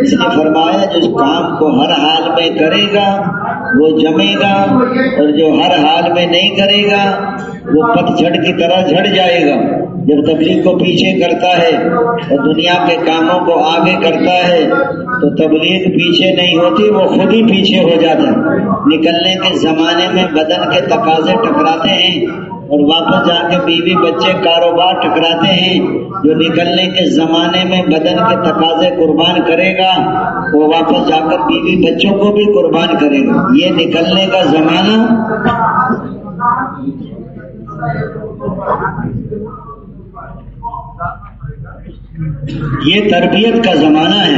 S1: اس نے فرمایا جو کام کو ہر حال میں کرے گا وہ جمے گا، اور جو ہر حال میں نہیں کرے گا وہ پتجھڑ کی طرح جھڑ جائے گا. جب تبلیغ کو پیچھے کرتا ہے اور دنیا کے کاموں کو آگے کرتا ہے تو تبلیغ پیچھے نہیں ہوتی، وہ خود ہی پیچھے ہو جاتا ہے. نکلنے کے زمانے میں بدن کے تقاضے ٹکراتے ہیں اور واپس جا کے بیوی بچے کاروبار ٹکراتے ہیں. جو نکلنے کے زمانے میں بدن کے تقاضے قربان کرے گا وہ واپس جا کر بیوی بچوں کو بھی قربان کرے گا. یہ نکلنے کا زمانہ یہ تربیت کا زمانہ ہے.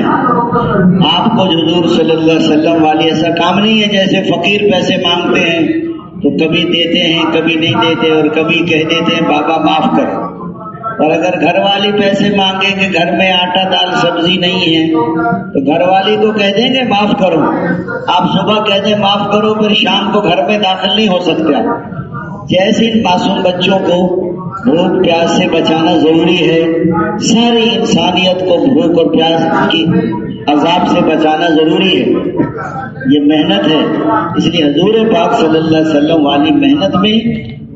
S1: آپ کو حضور صلی اللہ علیہ وسلم والی ایسا کام نہیں ہے جیسے فقیر پیسے مانگتے ہیں تو کبھی دیتے ہیں کبھی نہیں دیتے اور کبھی کہہ دیتے ہیں بابا معاف کر. اور اگر گھر والی پیسے مانگیں کہ گھر میں آٹا دال سبزی نہیں ہے تو گھر والی کو کہہ دیں گے معاف کرو. آپ صبح کہہ دیں معاف کرو، پھر شام کو گھر میں داخل نہیں ہو سکتے. جیسے ان معصوم بچوں کو بھوک پیاس سے بچانا ضروری ہے، ساری انسانیت کو بھوک اور پیاس کی عذاب سے بچانا ضروری ہے. یہ محنت ہے. اس لیے حضور پاک صلی اللہ علیہ وسلم والی محنت میں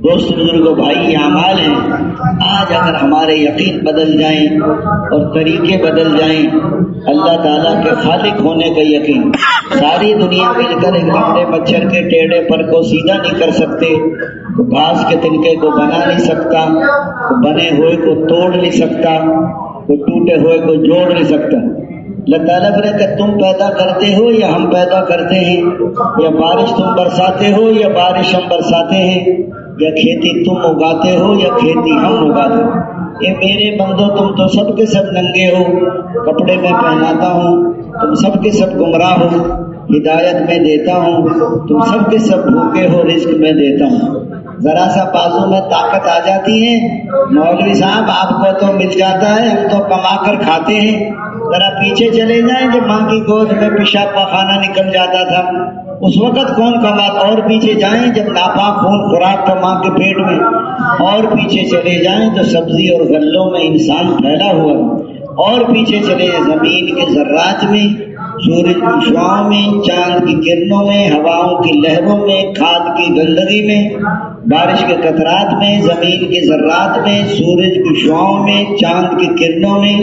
S1: دوست بزرگوں بھائی یہ اعمال ہیں. آج اگر ہمارے یقین بدل جائیں اور طریقے بدل جائیں، اللہ تعالیٰ کے خالق ہونے کا یقین، ساری دنیا مل کر ایک لمبے مچھر کے ٹیڑے پر کو سیدھا نہیں کر سکتے، تو گھاس کے تنکے کو بنا نہیں سکتا، تو بنے ہوئے کو توڑ نہیں سکتا، تو ٹوٹے ہوئے کو جوڑ نہیں سکتا. اللہ تعالیٰ کرے کہ تم پیدا کرتے ہو یا ہم پیدا کرتے ہیں، یا بارش تم برساتے ہو یا بارش ہم برساتے ہیں، یا کھیتی تم اگاتے ہو یا کھیتی ہم اگاتے ہو. اے میرے بندو تم تو سب کے سب ننگے ہو، کپڑے میں پہناتا ہوں، تم سب کے سب گمراہ ہو. ہدایت میں دیتا ہوں، تم سب کے سب بھوکے ہو، رزق میں دیتا ہوں۔ ذرا سا بازو میں طاقت آ جاتی ہے، مولوی صاحب آپ کو تو مل جاتا ہے، ہم تو کما کر کھاتے ہیں۔ ذرا پیچھے چلے جائیں جب ماں کی گود میں پیشاب پخانہ نکل جاتا تھا، اس وقت کون کماتا؟ اور پیچھے جائیں جب ناپاک خون خوراک تھا ماں کے پیٹ میں، اور پیچھے چلے جائیں تو سبزی اور غلوں میں انسان پھیلا ہوا، اور پیچھے چلے زمین کے ذرات میں، سورج کی شعاؤں میں، چاند کی کرنوں میں، ہواؤں کی لہروں میں، کھاد کی گندگی میں، بارش کے قطرات میں، زمین کے ذرات میں، سورج کی شعاؤں میں، چاند کی کرنوں میں،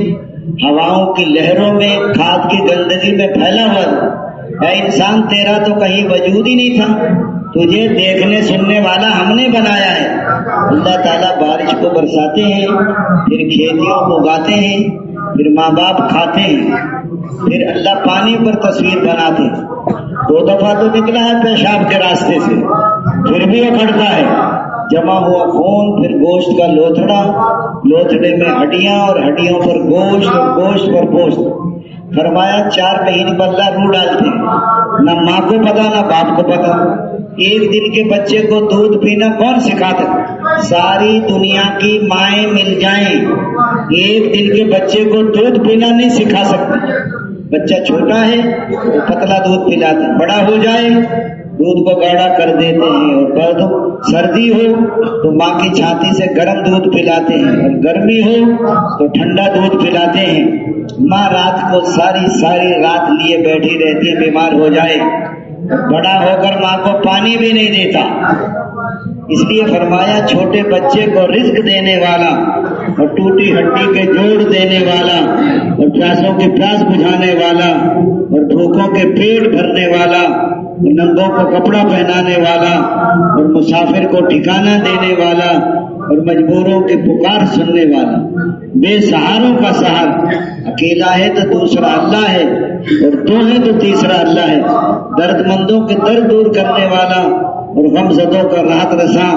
S1: ہواؤں کی لہروں میں، کھاد کی گندگی میں پھیلا ہوا۔ اے انسان تیرا تو کہیں وجود ہی نہیں تھا، تجھے دیکھنے سننے والا ہم نے بنایا ہے۔ اللہ تعالیٰ بارش کو برساتے ہیں، پھر کھیتیوں کو اگاتے ہیں، پھر ماں باپ کھاتے ہیں، پھر اللہ پانی پر تصویر بناتے ہیں۔ 2 دفعہ تو نکلا ہے پیشاب کے راستے سے، پھر بھی اکھڑتا ہے، جمع ہوا خون، پھر گوشت کا لوتھڑا، لوتھڑے میں ہڈیاں اور ہڈیوں پر گوشت اور گوشت پر گوشت۔ فرمایا 4 مہینے پر اللہ روح ڈالتے ہیں، نہ ماں کو پتا نہ باپ کو پتا۔ ایک دن کے بچے کو دودھ پینا کون سکھاتا؟ ساری دنیا کی مائیں مل جائیں، ایک دن کے بچے کو دودھ پینا نہیں سکھا سکتے۔ بچہ چھوٹا ہے تو پتلا دودھ پلاتے، بڑا ہو جائے دودھ کو گاڑھا کر دیتے ہیں، اور سردی ہو تو ماں کی چھاتی سے گرم دودھ پلاتے ہیں، اور گرمی ہو تو ٹھنڈا دودھ پلاتے ہیں۔ ماں رات کو ساری رات لیے بیٹھی رہتی ہے، بیمار ہو جائے، بڑا ہو کر ماں کو پانی بھی نہیں دیتا۔ اس لیے فرمایا چھوٹے بچے کو رزق دینے والا، اور ٹوٹی ہڈی کے جوڑ دینے والا، اور پیاسوں کی پیاس بجھانے والا، اور بھوکوں کے پیٹ بھرنے والا، اور ننگوں کو کپڑا پہنانے والا، اور مسافر کو ٹھکانہ دینے والا، اور مجبوروں کی پکار سننے والا، بے سہاروں کا سہارا۔ اکیلا ہے تو دوسرا اللہ ہے، اور 2 ہے تو تیسرا اللہ ہے۔ درد مندوں کے درد دور کرنے والا، اور غم زدوں کا راحت رساں،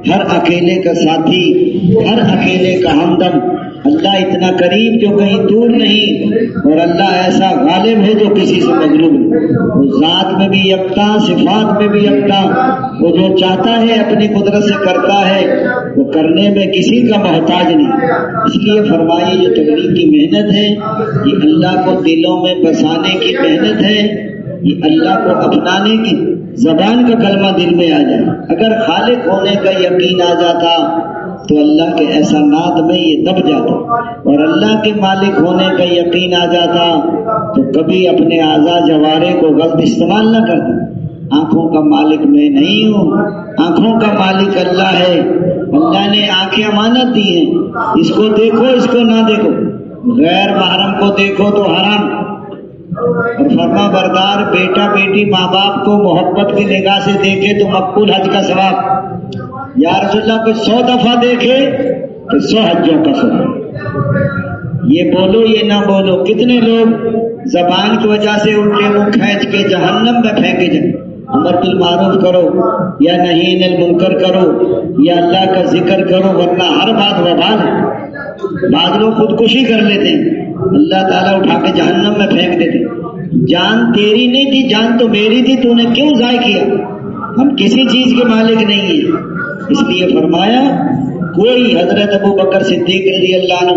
S1: ہر اکیلے کا ساتھی، ہر اکیلے کا ہمدم۔ اللہ اتنا قریب جو کہیں دور نہیں، اور اللہ ایسا غالب ہے جو کسی سے مغلوب نہیں۔ وہ ذات میں بھی یکتا، صفات میں بھی یکتا، وہ جو چاہتا ہے اپنی قدرت سے کرتا ہے، وہ کرنے میں کسی کا محتاج نہیں۔ اس لیے فرمائیے جو تبلیغ کی محنت ہے، یہ اللہ کو دلوں میں بسانے کی محنت ہے، یہ اللہ کو اپنانے کی، زبان کا کلمہ دل میں آ جائے۔ اگر خالق ہونے کا یقین آ جاتا تو اللہ کے احسانات میں یہ دب جاتا، اور اللہ کے مالک ہونے کا یقین آ جاتا تو کبھی اپنے اعضاء جوارے کو غلط استعمال نہ کرتا۔ آنکھوں کا مالک میں نہیں ہوں، آنکھوں کا مالک اللہ ہے۔ اللہ نے آنکھیں امانت دی ہیں، اس کو دیکھو اس کو نہ دیکھو، غیر محرم کو دیکھو تو حرام۔ اور فرما بردار بیٹا بیٹی ماں باپ کو محبت کی نگاہ سے دیکھے تو مقبول حج کا ثواب، یا رسول اللہ کو 100 دفعہ دیکھے تو 100 حجوں کا ثواب۔ یہ بولو یہ نہ بولو، کتنے لوگ زبان کی وجہ سے الٹے منہ کھینچ کے جہنم میں پھینکے جائیں۔ امر بالمعروف کرو یا نہی عن المنکر کرو یا اللہ کا ذکر کرو، ورنہ ہر بات وبال ہے۔ بعض لوگ خودکشی کر لیتے ہیں، اللہ تعالیٰ اٹھا کے جہنم میں پھینک دیتے۔ جان تیری نہیں تھی، جان تو میری تھی، تو نے کیوں ضائع کیا؟ ہم کسی چیز کے مالک نہیں ہیں۔ اس لیے فرمایا کوئی حضرت ابو بکر صدیق رضی اللہ عنہ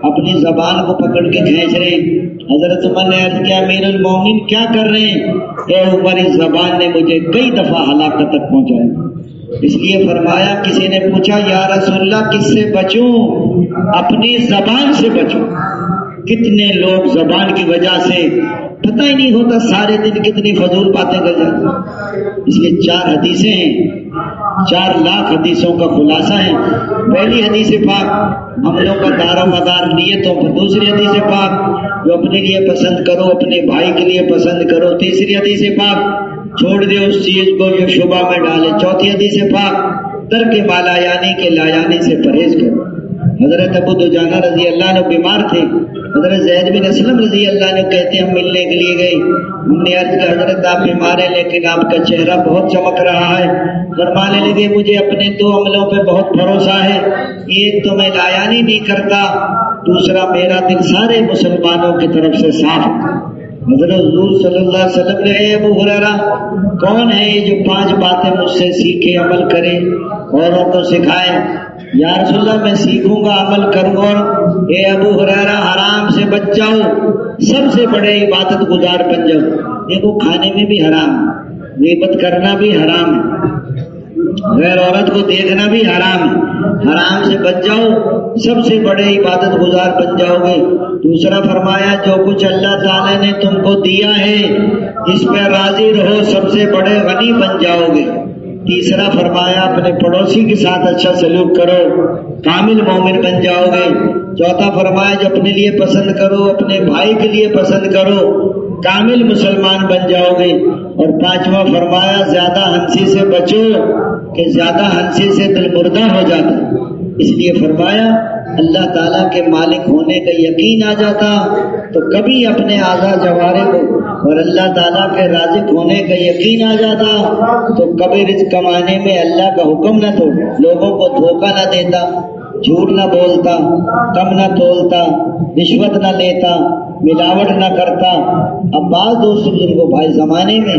S1: اپنی زبان کو پکڑ کے کھینچ رہے ہیں۔ حضرت عمر نے عرض کیا امیر المومنین کیا کر رہے ہیں؟ اے عمر اس زبان نے مجھے کئی دفعہ ہلاکت تک پہنچایا۔ اس لیے فرمایا کسی نے پوچھا یا رسول اللہ کس سے بچوں؟ اپنی زبان سے بچوں۔ کتنے لوگ زبان کی وجہ سے پتہ ہی نہیں ہوتا سارے دن کتنی فضول باتیں کر جاتے ہیں۔ اس لیے 4 حدیثیں ہیں، 4 لاکھ حدیثوں کا خلاصہ ہے۔ پہلی حدیث پاک ہم لوگ کا دار و مدار نیتوں پر، دوسری حدیث پاک جو اپنے لیے پسند کرو اپنے بھائی کے لیے پسند کرو، تیسری حدیث پاک چھوڑ دے اس چیز کو جو شبہ میں ڈالے، چوتھی حدیث پاک ترک مالا یعنی کے لا یعنی سے پرہیز کرو۔ حضرت ابو دجانہ رضی اللہ عنہ بیمار تھے، حضرت زید بن اسلم رضی اللہ عنہ کہتے ہیں ہم ملنے کے لیے گئے، ہم نے عرض کیا حضرت آپ بیمار ہیں لیکن آپ کا چہرہ بہت چمک رہا ہے۔ فرمانے لگے مجھے اپنے 2 عملوں پہ بہت بھروسہ ہے، ایک تو میں لایانی نہیں کرتا، دوسرا میرا دل سارے مسلمانوں کی طرف سے صاف ہے۔ حضرت حضور صلی اللہ علیہ وسلم نے اے ابو ہریرہ کون ہے یہ جو 5 باتیں مجھ سے سیکھے عمل کرے اوروں کو سکھائے؟ یا رسول اللہ میں سیکھوں گا عمل کروں گا۔ اے ابو ہریرہ حرام سے بچ جاؤ، سب سے بڑے عبادت گزار بن جاؤ۔ دیکھو کھانے میں بھی حرام ہے، غیبت کرنا بھی حرام ہے، غیر عورت کو دیکھنا بھی حرام ہے، حرام سے بچ جاؤ، سب سے بڑے عبادت گزار بن جاؤ گے۔ دوسرا فرمایا جو کچھ اللہ تعالیٰ نے تم کو دیا ہے اس پہ راضی رہو، سب سے بڑے غنی بن جاؤ گے۔ تیسرا فرمایا اپنے پڑوسی کے ساتھ اچھا سلوک کرو، کامل مومن بن جاؤ گے۔ چوتھا فرمایا جو اپنے لیے پسند کرو اپنے بھائی کے لیے پسند کرو، کامل مسلمان بن جاؤ گے۔ اور پانچواں فرمایا زیادہ ہنسی سے بچو کہ زیادہ ہنسی سے دل مردہ ہو جاتا ہے۔ اس لیے فرمایا اللہ تعالیٰ کے مالک ہونے کا یقین آ جاتا تو کبھی اپنے اعضاء جوارح کو، اور اللہ تعالیٰ کے رازق ہونے کا یقین آ جاتا تو کبھی رزق کمانے میں اللہ کا حکم نہ تو لوگوں کو دھوکہ نہ دیتا، جھوٹ نہ بولتا، کم نہ تولتا، رشوت نہ لیتا، ملاوٹ نہ کرتا۔ اب بعض دوست بزرگوں بھائی زمانے میں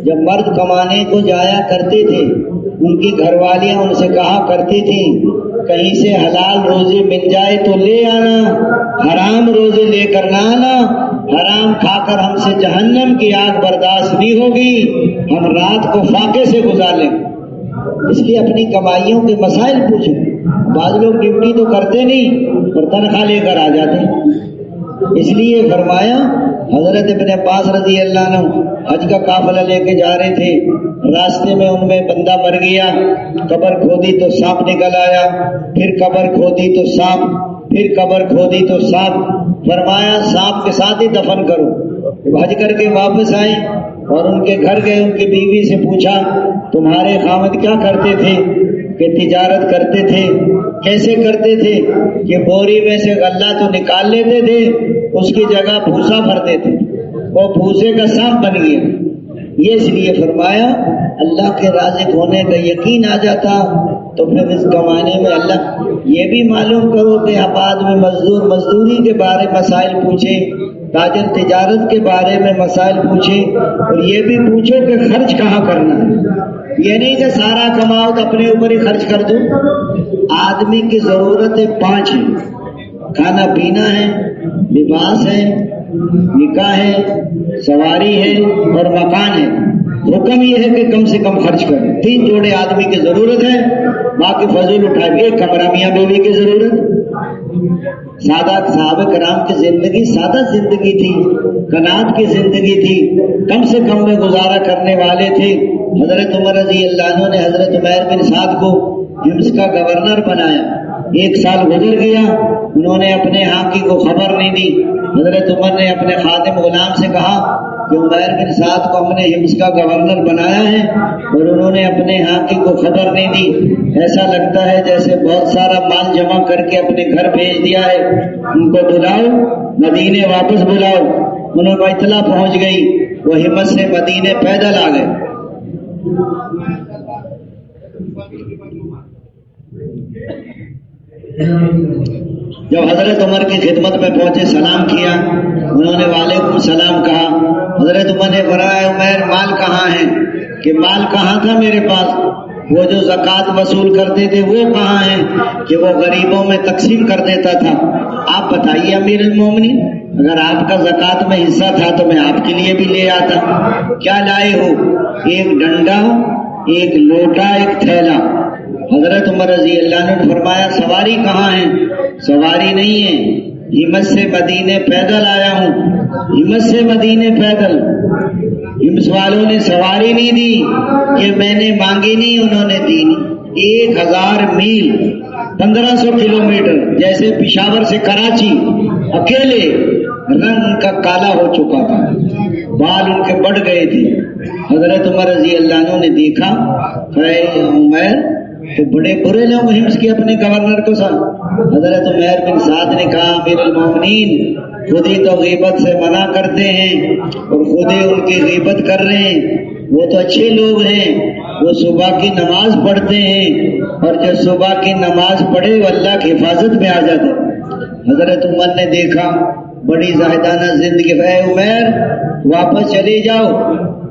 S1: جب مرد کمانے کو جایا کرتے تھے ان کی گھر والیاں ان سے کہا کرتی تھیں کہیں سے حلال روزی مل جائے تو لے آنا، حرام روزی لے کر نہ آنا، حرام کھا کر ہم سے جہنم کی آگ برداشت نہیں ہوگی، ہم رات کو فاقے سے گزار لیں۔ اس لیے اپنی کمائیوں کے مسائل پوچھیں۔ بعض لوگ ڈیوٹی تو کرتے نہیں اور تنخواہ لے کر آ جاتے ہیں۔ اس لیے فرمایا حضرت ابن عباس رضی اللہ عنہ حج کا قافلہ لے کے جا رہے تھے، راستے میں ان میں بندہ مر گیا، قبر کھودی تو سانپ نکل آیا، پھر قبر کھودی تو سانپ، پھر قبر کھودی تو سانپ۔ فرمایا سانپ کے ساتھ ہی دفن کرو۔ حج کر کے واپس آئے اور ان کے گھر گئے، ان کی بیوی سے پوچھا تمہارے خاوند کیا کرتے تھے؟ کہ تجارت کرتے تھے۔ کیسے کرتے تھے؟ کہ بوری میں سے غلہ تو نکال لیتے تھے، اس کی جگہ بھوسا بھرتے تھے، وہ بھوسے کا سانپ بن گیا۔ یہ اس لیے فرمایا اللہ کے رازق ہونے کا یقین آ جاتا تو پھر اس کمانے میں اللہ یہ بھی معلوم کرو کہ آباد میں مزدور مزدوری کے بارے مسائل پوچھے، تاجر تجارت کے بارے میں مسائل پوچھے، اور یہ بھی پوچھو کہ خرچ کہاں کرنا ہے۔ یہ نہیں کہ سارا کماؤ تو اپنے اوپر ہی خرچ کر دو۔ آدمی کی ضرورتیں 5 ہیں، کھانا پینا ہے، لباس ہے، نکاح ہے، سواری ہے اور مکان ہے۔ حکم یہ ہے کہ کم سے کم خرچ کریں۔ 3 جوڑے آدمی کی ضرورت ہے، باقی فضول اٹھائے۔ 1 کمرہ میاں بیوی کی ضرورت۔ سادہ صحابہ کرام کی زندگی سادہ زندگی تھی، قناعت کی زندگی تھی، کم سے کم میں گزارا کرنے والے تھے۔ حضرت عمر رضی اللہ عنہ نے حضرت عمیر بن سعد کو حمص کا گورنر بنایا۔ 1 سال گزر گیا، انہوں نے اپنے حاکی کو خبر نہیں دی۔ حضرت عمر نے اپنے خادم غلام سے کہا کہ عمیر بن سعد کو ہم نے حمص کا گورنر بنایا ہے اور انہوں نے اپنے حاکی کو خبر نہیں دی، ایسا لگتا ہے جیسے بہت سارا مال جمع کر کے اپنے گھر بھیج دیا ہے، ان کو بلاؤ، مدینے واپس بلاؤ۔ انہوں کو اطلاع پہنچ گئی، وہ حمص سے مدینے پیدل آ گئے۔ جب حضرت عمر کی خدمت میں پہنچے سلام کیا، انہوں نے وعلیکم السلام کہا۔ حضرت عمر نے فرمایا عمیر مال کہاں ہے؟ کہ مال کہاں تھا میرے پاس؟ وہ جو زکوٰۃ وصول کرتے تھے وہ کہاں ہیں؟ کہ وہ غریبوں میں تقسیم کر دیتا تھا۔ آپ بتائیے امیر المومنین، اگر آپ کا زکوٰۃ میں حصہ تھا تو میں آپ کے لیے بھی لے آتا۔ کیا لائے ہو؟ 1 ڈنڈا، 1 لوٹا، 1 تھیلا۔ حضرت عمر رضی اللہ عنہ نے فرمایا سواری کہاں ہے؟ سواری نہیں ہے، حمص سے مدینے پیدل آیا ہوں، حمص سے مدینے پیدل۔ حمص والوں نے سواری نہیں دی کہ میں نے مانگی نہیں، انہوں نے دی نہیں۔ 1000 میل 1500 کلومیٹر، جیسے پشاور سے کراچی، اکیلے۔ رنگ ان کا کالا ہو چکا تھا، بال ان کے بڑھ گئے تھے۔ حضرت عمر رضی اللہ عنہ نے دیکھا، عمیر تو بڑے برے لوگ حمص کے اپنے گورنر کو ساتھ۔ حضرت عمیر بن سعد نے کہا امیر المومنین خود ہی تو غیبت سے منع کرتے ہیں اور خود ہی ان کی غیبت کر رہے ہیں، وہ تو اچھے لوگ ہیں، وہ صبح کی نماز پڑھتے ہیں اور جو صبح کی نماز پڑھے وہ اللہ کی حفاظت میں آ جاتے۔ حضرت عمر نے دیکھا بڑی زاہدانہ زندگی. اے عمیر واپس چلے جاؤ،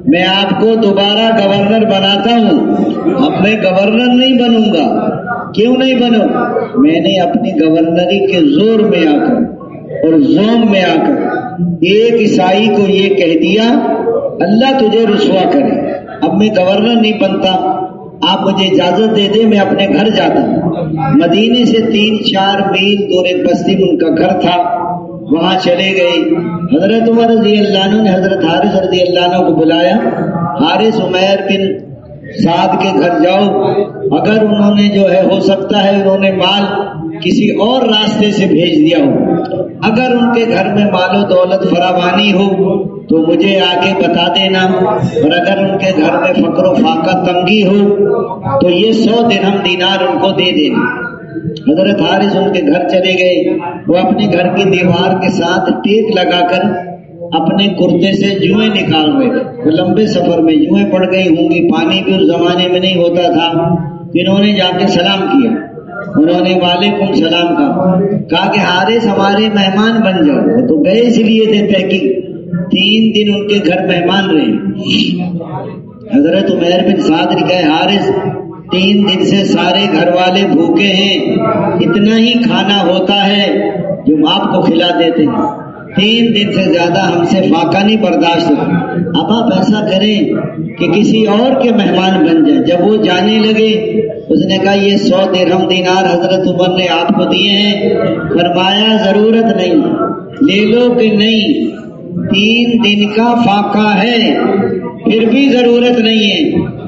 S1: میں آپ کو دوبارہ گورنر بناتا ہوں. اب میں گورنر نہیں بنوں گا. کیوں نہیں بنوں؟ میں نے اپنی گورنری کے زور میں آ کر اور زوم میں آ کر ایک عیسائی کو یہ کہہ دیا اللہ تجھے رسوا کرے. اب میں گورنر نہیں بنتا، آپ مجھے اجازت دے دیں، میں اپنے گھر جاتا ہوں. مدینے سے 3-4 میل دور ایک بستی میں ان کا گھر تھا، وہاں چلے گئے. حضرت عمر رضی اللہ عنہ نے حضرت حارث رضی اللہ عنہ کو بلایا. حارث عمیر بن سعد کے گھر جاؤ، اگر انہوں نے جو ہے ہو سکتا ہے انہوں نے مال کسی اور راستے سے بھیج دیا ہو، اگر ان کے گھر میں مال و دولت فراوانی ہو تو مجھے آ کے بتا دینا، اور اگر ان کے گھر میں فقر و فاقہ تنگی ہو تو یہ 100 درہم دینار ان کو دے دینا. حضرت حارث ان کے گھر چلے گئے. وہ اپنے گھر کی دیوار کے ساتھ ٹیک لگا کر اپنے کرتے سے جوئیں نکال رہے تھے. وہ لمبے سفر میں جوئیں پڑ گئی ہوں گی، پانی بھی اس زمانے میں نہیں ہوتا تھا. انہوں نے جا کے سلام کیا، انہوں نے وعلیکم سلام کہا کہ حارث ہمارے مہمان بن جاؤ. وہ تو گئے اس لیے تھے تحقیق. 3 دن ان کے گھر مہمان رہے. حضرت عمیر بن سعد نے کہا حارث 3 دن سے سارے گھر والے بھوکے ہیں، اتنا ہی کھانا ہوتا ہے جو آپ کو کھلا دیتے ہیں، 3 دن سے زیادہ ہم سے فاقہ نہیں برداشت ہوتا. اب آپ ایسا کریں کہ کسی اور کے مہمان بن جائیں. جب وہ جانے لگے اس نے کہا یہ 100 درہم دینار حضرت عمر نے آپ کو دیے ہیں. فرمایا ضرورت نہیں، لے لو کہ نہیں، 3 دن کا فاقہ ہے پھر بھی ضرورت نہیں ہے،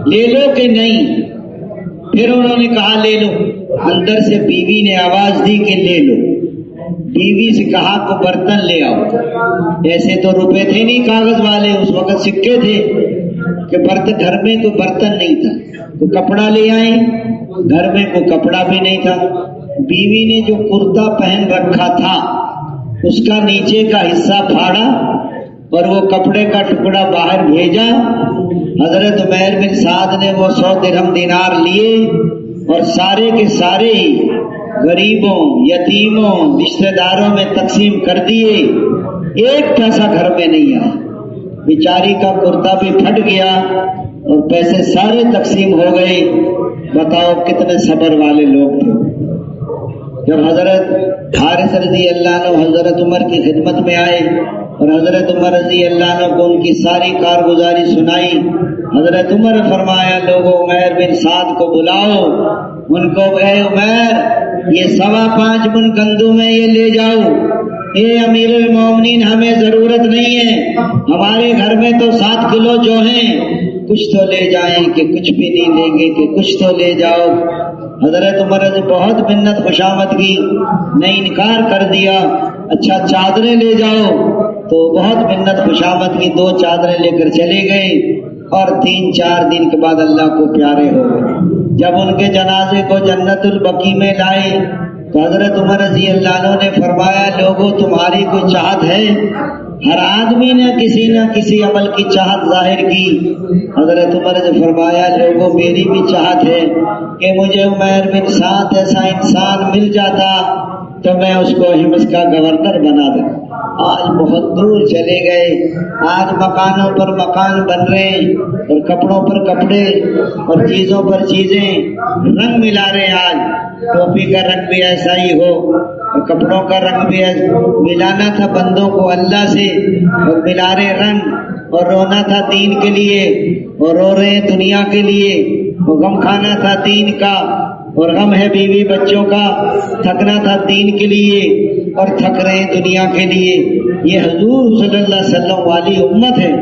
S1: لے لو کہ نہیں. پھر انہوں نے کہا لے لو. اندر سے بیوی نے آواز دی کہ لے لو. بیوی سے کہا کو برتن لے آؤ. ایسے تو روپے تھے نہیں کاغذ والے، اس وقت سکے تھے کہ برتن گھر میں کوئی برتن نہیں تھا. تو کپڑا لے آئیں، گھر میں کوئی کپڑا بھی نہیں تھا. بیوی نے جو کرتا پہن رکھا تھا اس کا نیچے کا حصہ پھاڑا اور وہ کپڑے کا ٹکڑا باہر بھیجا. حضرت عمیر بن سعد نے وہ 100 درہم دینار لیے اور سارے کے سارے غریبوں، یتیموں، رشتہ داروں میں تقسیم کر دیے. 1 پیسہ گھر میں نہیں آیا. بیچاری کا کرتا بھی پھٹ گیا اور پیسے سارے تقسیم ہو گئے. بتاؤ کتنے صبر والے لوگ تھے. جب حضرت حارث رضی اللہ عنہ حضرت عمر کی خدمت میں آئے اور حضرت عمر رضی اللہ عنہ کو ان کی ساری کارگزاری سنائی، حضرت عمر فرمایا لوگوں عمیر بن سعد کو بلاؤ. ان کو اے عمیر یہ 5.25 من گندم ہے، یہ لے جاؤ. اے امیر المومنین ہمیں ضرورت نہیں ہے، ہمارے گھر میں تو 7 کلو جو ہیں، کچھ تو لے جائیں کہ کچھ بھی نہیں لیں گے کہ کچھ تو لے جاؤ. حضرت عمر نے بہت منت خوشامد کی، نہیں انکار کر دیا. اچھا چادریں لے جاؤ، تو بہت منت خوشامد کی 2 چادریں لے کر چلے گئے اور 3-4 دن کے بعد اللہ کو پیارے ہو گئے. جب ان کے جنازے کو جنت البقیع میں لائے تو حضرت عمر رضی اللہ عنہ نے فرمایا لوگوں تمہاری کوئی چاہت ہے؟ ہر آدمی نے نہ کسی عمل کی چاہت ظاہر کی. حضرت عمر نے فرمایا لوگوں میری بھی چاہت ہے کہ مجھے عمیر بن سعد ایسا انسان مل جاتا تو میں اس کو ہمس کا گورنر بنا دوں. آج بہت دور چلے گئے، آج مکانوں پر مکان بن رہے ہیں اور کپڑوں پر کپڑے اور چیزوں پر چیزیں رنگ ملا رہے ہیں. آج ٹوپی کا رنگ بھی ایسا ہی ہو اور کپڑوں کا رنگ بھی ملانا تھا بندوں کو اللہ سے اور ملا رہے رنگ، اور رونا تھا دین کے لیے اور رو رہے دنیا کے لیے. اور غم کھانا تھا دین کا اور غم ہے بیوی بچوں کا. تھکنا تھا دین کے لیے اور تھک رہے دنیا کے لیے. یہ حضور صلی اللہ علیہ وسلم والی امت ہے.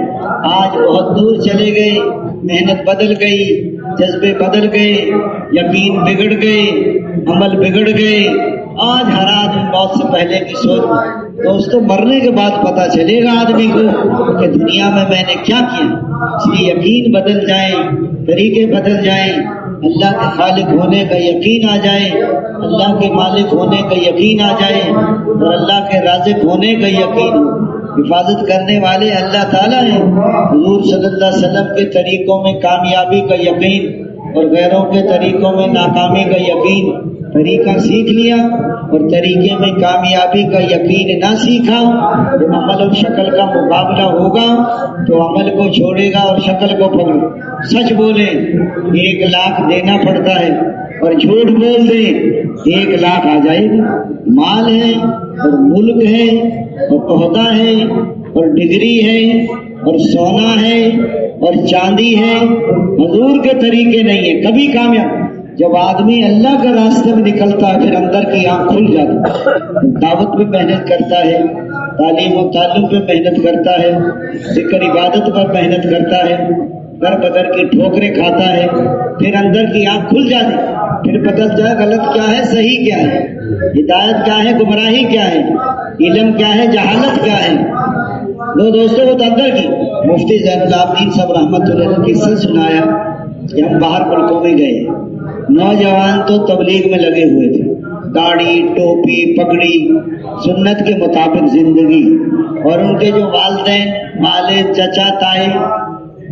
S1: آج بہت دور چلے گئے، محنت بدل گئی، جذبے بدل گئے، یقین بگڑ گئے، عمل بگڑ گئے. آج ہر آدمی موت سے پہلے کی سوچ. دوستو مرنے کے بعد پتہ چلے گا آدمی کو کہ دنیا میں میں نے کیا کیا. اس لیے یقین بدل جائیں، طریقے بدل جائیں، اللہ کے خالق ہونے کا یقین آ جائے، اللہ کے مالک ہونے کا یقین آ جائے اور اللہ کے رازق ہونے کا یقین ہو. حفاظت کرنے والے اللہ تعالیٰ ہیں. حضور صلی اللہ علیہ وسلم کے طریقوں میں کامیابی کا یقین اور غیروں کے طریقوں میں ناکامی کا یقین طریقہ سیکھ لیا اور طریقے میں کامیابی کا یقین نہ سیکھا، جب عمل اور شکل کا مقابلہ ہوگا تو عمل کو چھوڑے گا اور شکل کو پکڑے۔ سچ بولے 1 لاکھ دینا پڑتا ہے اور جھوٹ بول دے 1 لاکھ آ جائے گا۔ مال ہے اور ملک ہے اور عہدہ ہے اور ڈگری ہے اور سونا ہے اور چاندی ہے، حضور کے طریقے نہیں ہے، کبھی کامیاب۔ جب آدمی اللہ کے راستے میں نکلتا ہے پھر اندر کی آنکھ کھل جاتی ہے، دعوت پہ محنت کرتا ہے، تعلیم و تعلم پہ محنت کرتا ہے، ذکر عبادت پر محنت کرتا ہے، در بدر کی ٹھوکریں کھاتا ہے، پھر اندر کی آنکھ کھل جاتی، پھر پتہ چلا غلط کیا ہے صحیح کیا ہے، ہدایت کیا ہے گمراہی کیا ہے، علم کیا ہے جہالت کیا ہے۔ دو دوستوں کو تو اندر کی مفتی زین العابدین صاحب رحمۃ اللہ علیہ نے قصہ سنایا کہ ہم باہر ملکوں میں گئے، نوجوان تو تبلیغ میں لگے ہوئے تھے، داڑھی ٹوپی پگڑی سنت کے مطابق زندگی، اور ان کے جو والدین والد چچا تائے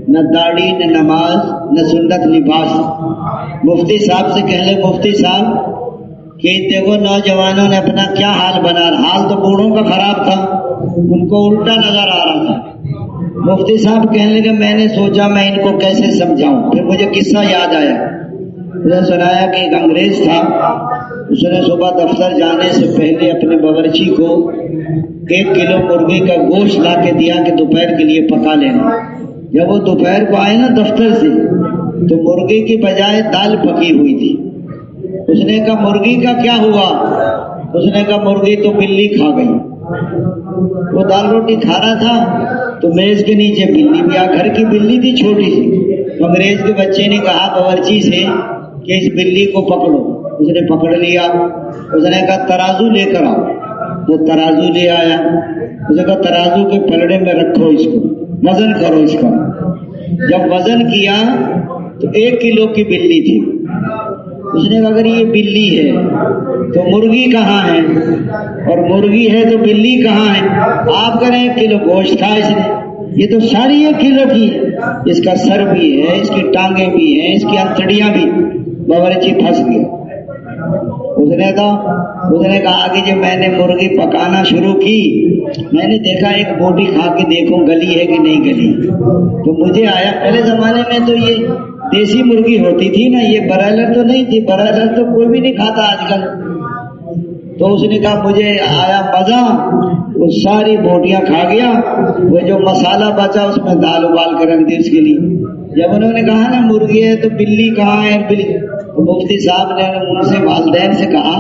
S1: نہ داڑھی نہ نماز نہ سنت لباس۔ مفتی صاحب سے کہہ لے مفتی صاحب کہ دیکھو نوجوانوں نے اپنا کیا حال بنا رہا، حال تو بوڑھوں کا خراب تھا، ان کو الٹا نظر آ رہا تھا۔ مفتی صاحب کہنے لگے میں نے سوچا میں ان کو کیسے سمجھاؤں، پھر مجھے قصہ یاد آیا۔ مجھے سنایا کہ ایک انگریز تھا، اس نے صبح دفتر جانے سے پہلے اپنے باورچی کو 1 کلو مرغی کا گوشت لا کے دیا کہ دوپہر کے لیے پکا لینا۔ جب وہ دوپہر کو آئے نا دفتر سے تو مرغی کی بجائے دال پکی ہوئی تھی۔ اس نے کہا مرغی کا کیا ہوا؟ اس نے کہا مرغی تو بلی کھا گئی۔ وہ دال روٹی کھا رہا تھا تو میز کے نیچے بلی بھی آ، گھر کی بلی تھی چھوٹی سی۔ انگریز کے بچے نے کہا باورچی سے کہ اس بلی کو پکڑو، اس نے پکڑ لیا۔ اس نے کہا ترازو لے کر آؤ، وہ ترازو لے آیا۔ اس نے کہا ترازو کے پلڑے میں رکھو، اس کو وزن کرو اس کا۔ جب وزن کیا تو 1 کلو کی بلی تھی۔ اس نے کہا اگر یہ بلی ہے تو مرغی کہاں ہے، اور مرغی ہے تو بلی کہاں ہے؟ آپ کریں 1 کلو گوشت تھا اس نے، یہ تو ساری 1 کلو کی ہے، اس کا سر بھی ہے، اس کی ٹانگیں بھی ہیں، اس کی انتڑیاں بھی۔ باورچی پھنس گیا۔ اس نے کہا کہ جب میں نے مرغی پکانا شروع کی میں نے دیکھا ایک بوٹی کھا کے دیکھوں گلی ہے کہ نہیں گلی، تو مجھے آیا پہلے زمانے میں تو یہ دیسی مرغی ہوتی تھی نا، یہ برائلر تو نہیں تھی، برائلر تو کوئی بھی نہیں کھاتا آج کل۔ تو اس نے کہا مجھے آیا مزہ، وہ ساری بوٹیاں کھا گیا، وہ جو مسالہ بچا اس میں دال ابال کے رکھ دی اس کے لیے۔ جب انہوں نے کہا نا مرغی ہے تو بلی کہاں ہے، بلی، تو مفتی صاحب نے ان سے والدین سے کہا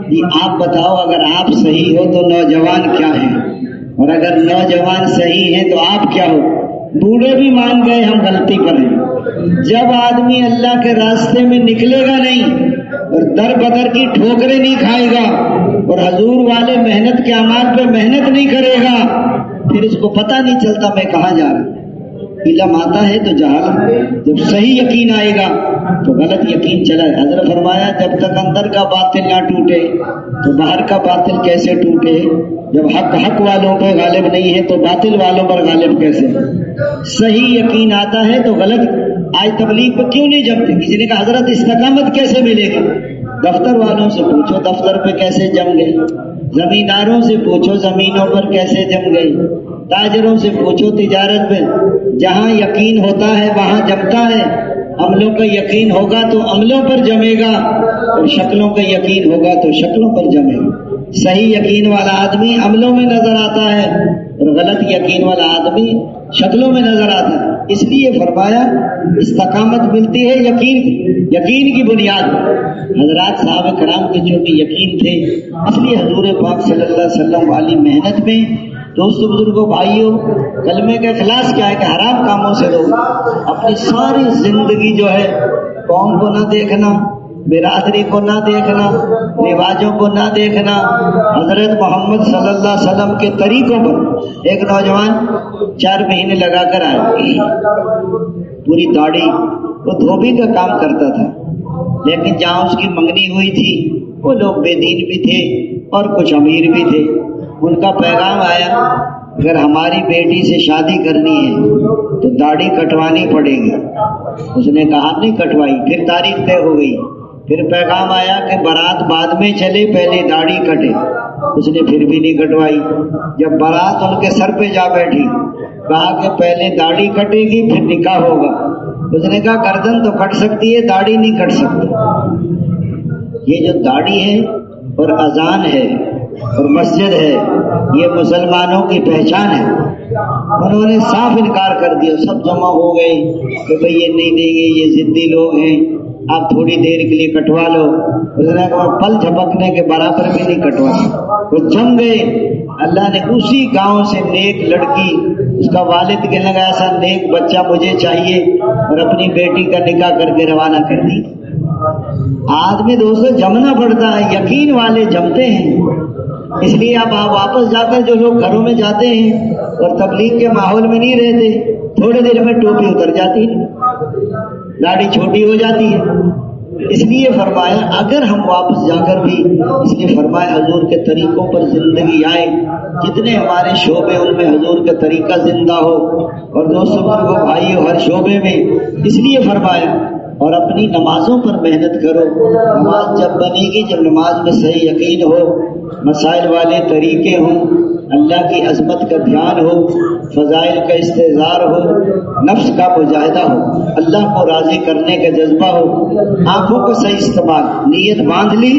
S1: کہ آپ بتاؤ اگر آپ صحیح ہو تو نوجوان کیا ہے، اور اگر نوجوان صحیح ہے تو آپ کیا ہو؟ بوڑھے بھی مان گئے ہم غلطی پر ہیں۔ جب آدمی اللہ کے راستے میں نکلے گا نہیں اور در بدر کی ٹھوکریں نہیں کھائے گا اور حضور والے محنت کے اعمال پہ محنت نہیں کرے گا، پھر اس کو پتہ نہیں چلتا میں کہاں جا رہا ہوں۔ علم آتا ہے تو جہالت، جب صحیح یقین آئے گا تو غلط یقین چلا ہے۔ حضرت فرمایا جب تک اندر کا باطل نہ ٹوٹے تو باہر کا باطل کیسے ٹوٹے؟ جب حق والوں پہ غالب نہیں ہے تو باطل والوں پر غالب کیسے؟ صحیح یقین آتا ہے تو غلط۔ آج تبلیغ پہ کیوں نہیں جمتے؟ کسی نے کہا حضرت استقامت کیسے ملے گی؟ دفتر والوں سے پوچھو دفتر پہ کیسے جم گئے، زمینداروں سے پوچھو زمینوں پر کیسے جم گئے، تاجروں سے پوچھو تجارت میں، جہاں یقین ہوتا ہے وہاں جمتا ہے۔ عملوں کا یقین ہوگا تو عملوں پر جمے گا، اور شکلوں کا یقین ہوگا تو شکلوں پر جمے گا۔ صحیح یقین والا آدمی عملوں میں نظر آتا ہے اور غلط یقین والا آدمی شکلوں میں نظر آتا ہے۔ اس لیے فرمایا استقامت ملتی ہے یقین کی بنیاد پر۔ حضرات صحابہ کرام کے چونکہ یقین تھے، اس لیے حضور پاک صلی اللہ علیہ وسلم والی محنت میں دوستو بزرگوں بھائیوں، کلمے کا اخلاص کیا ہے کہ حرام کاموں سے روک، اپنی ساری زندگی جو ہے قوم کو نہ دیکھنا، برادری کو نہ دیکھنا، رواجوں کو نہ دیکھنا، حضرت محمد صلی اللہ علیہ وسلم کے طریقوں پر۔ ایک نوجوان 4 مہینے لگا کر آیا، پوری داڑھی، وہ دھوبی کا کام کرتا تھا، لیکن جہاں اس کی منگنی ہوئی تھی وہ لوگ بے دین بھی تھے اور کچھ امیر بھی تھے۔ ان کا پیغام آیا اگر ہماری بیٹی سے شادی کرنی ہے تو داڑھی کٹوانی پڑے گی۔ اس نے کہا نہیں کٹوائی، پھر تاریخ طے ہو گئی، پھر پیغام آیا کہ بارات بعد میں چلے، پہلے داڑھی کٹے۔ اس نے پھر بھی نہیں کٹوائی۔ جب بارات ان کے سر پہ جا بیٹھی، کہا کہ پہلے داڑھی کٹے گی پھر نکاح ہوگا۔ اس نے کہا گردن تو کٹ سکتی ہے، داڑھی نہیں کٹ سکتی۔ یہ جو داڑھی ہے اور اذان ہے اور مسجد ہے، یہ مسلمانوں کی پہچان ہے۔ انہوں نے صاف انکار کر دیا، سب جمع ہو گئے کہ بھئی یہ نہیں دیں گے، یہ ضدی لوگ ہیں، آپ تھوڑی دیر کے لیے کٹوا لو۔ اس نے کہا پل جھپکنے کے برابر بھی نہیں کٹوا۔ وہ جم گئے۔ اللہ نے اسی گاؤں سے نیک لڑکی، اس کا والد کہنے لگا ایسا نیک بچہ مجھے چاہیے، اور اپنی بیٹی کا نکاح کر کے روانہ کر دی۔ آدمی دوستو جمنا پڑتا ہے، یقین والے جمتے ہیں۔ اس لیے اب آپ واپس جا کر جو لوگ گھروں میں جاتے ہیں اور تبلیغ کے ماحول میں نہیں رہتے، تھوڑے دیر میں ٹوپی اتر جاتی ہے، داڑھی چھوٹی ہو جاتی ہے۔ اس لیے فرمایا اگر ہم واپس جا کر بھی، اس لیے فرمایا حضور کے طریقوں پر زندگی آئے، جتنے ہمارے شعبے ان میں حضور کا طریقہ زندہ ہو، اور دوستوں کو بھائیو ہر شعبے میں، اس لیے فرمایا اور اپنی نمازوں پر محنت کرو۔ نماز جب بنے گی جب نماز میں صحیح یقین ہو، مسائل والے طریقے ہوں، اللہ کی عظمت کا دھیان ہو، فضائل کا استحضار ہو، نفس کا مجاہدہ ہو، اللہ کو راضی کرنے کا جذبہ ہو، آنکھوں کا صحیح استعمال، نیت باندھ لی،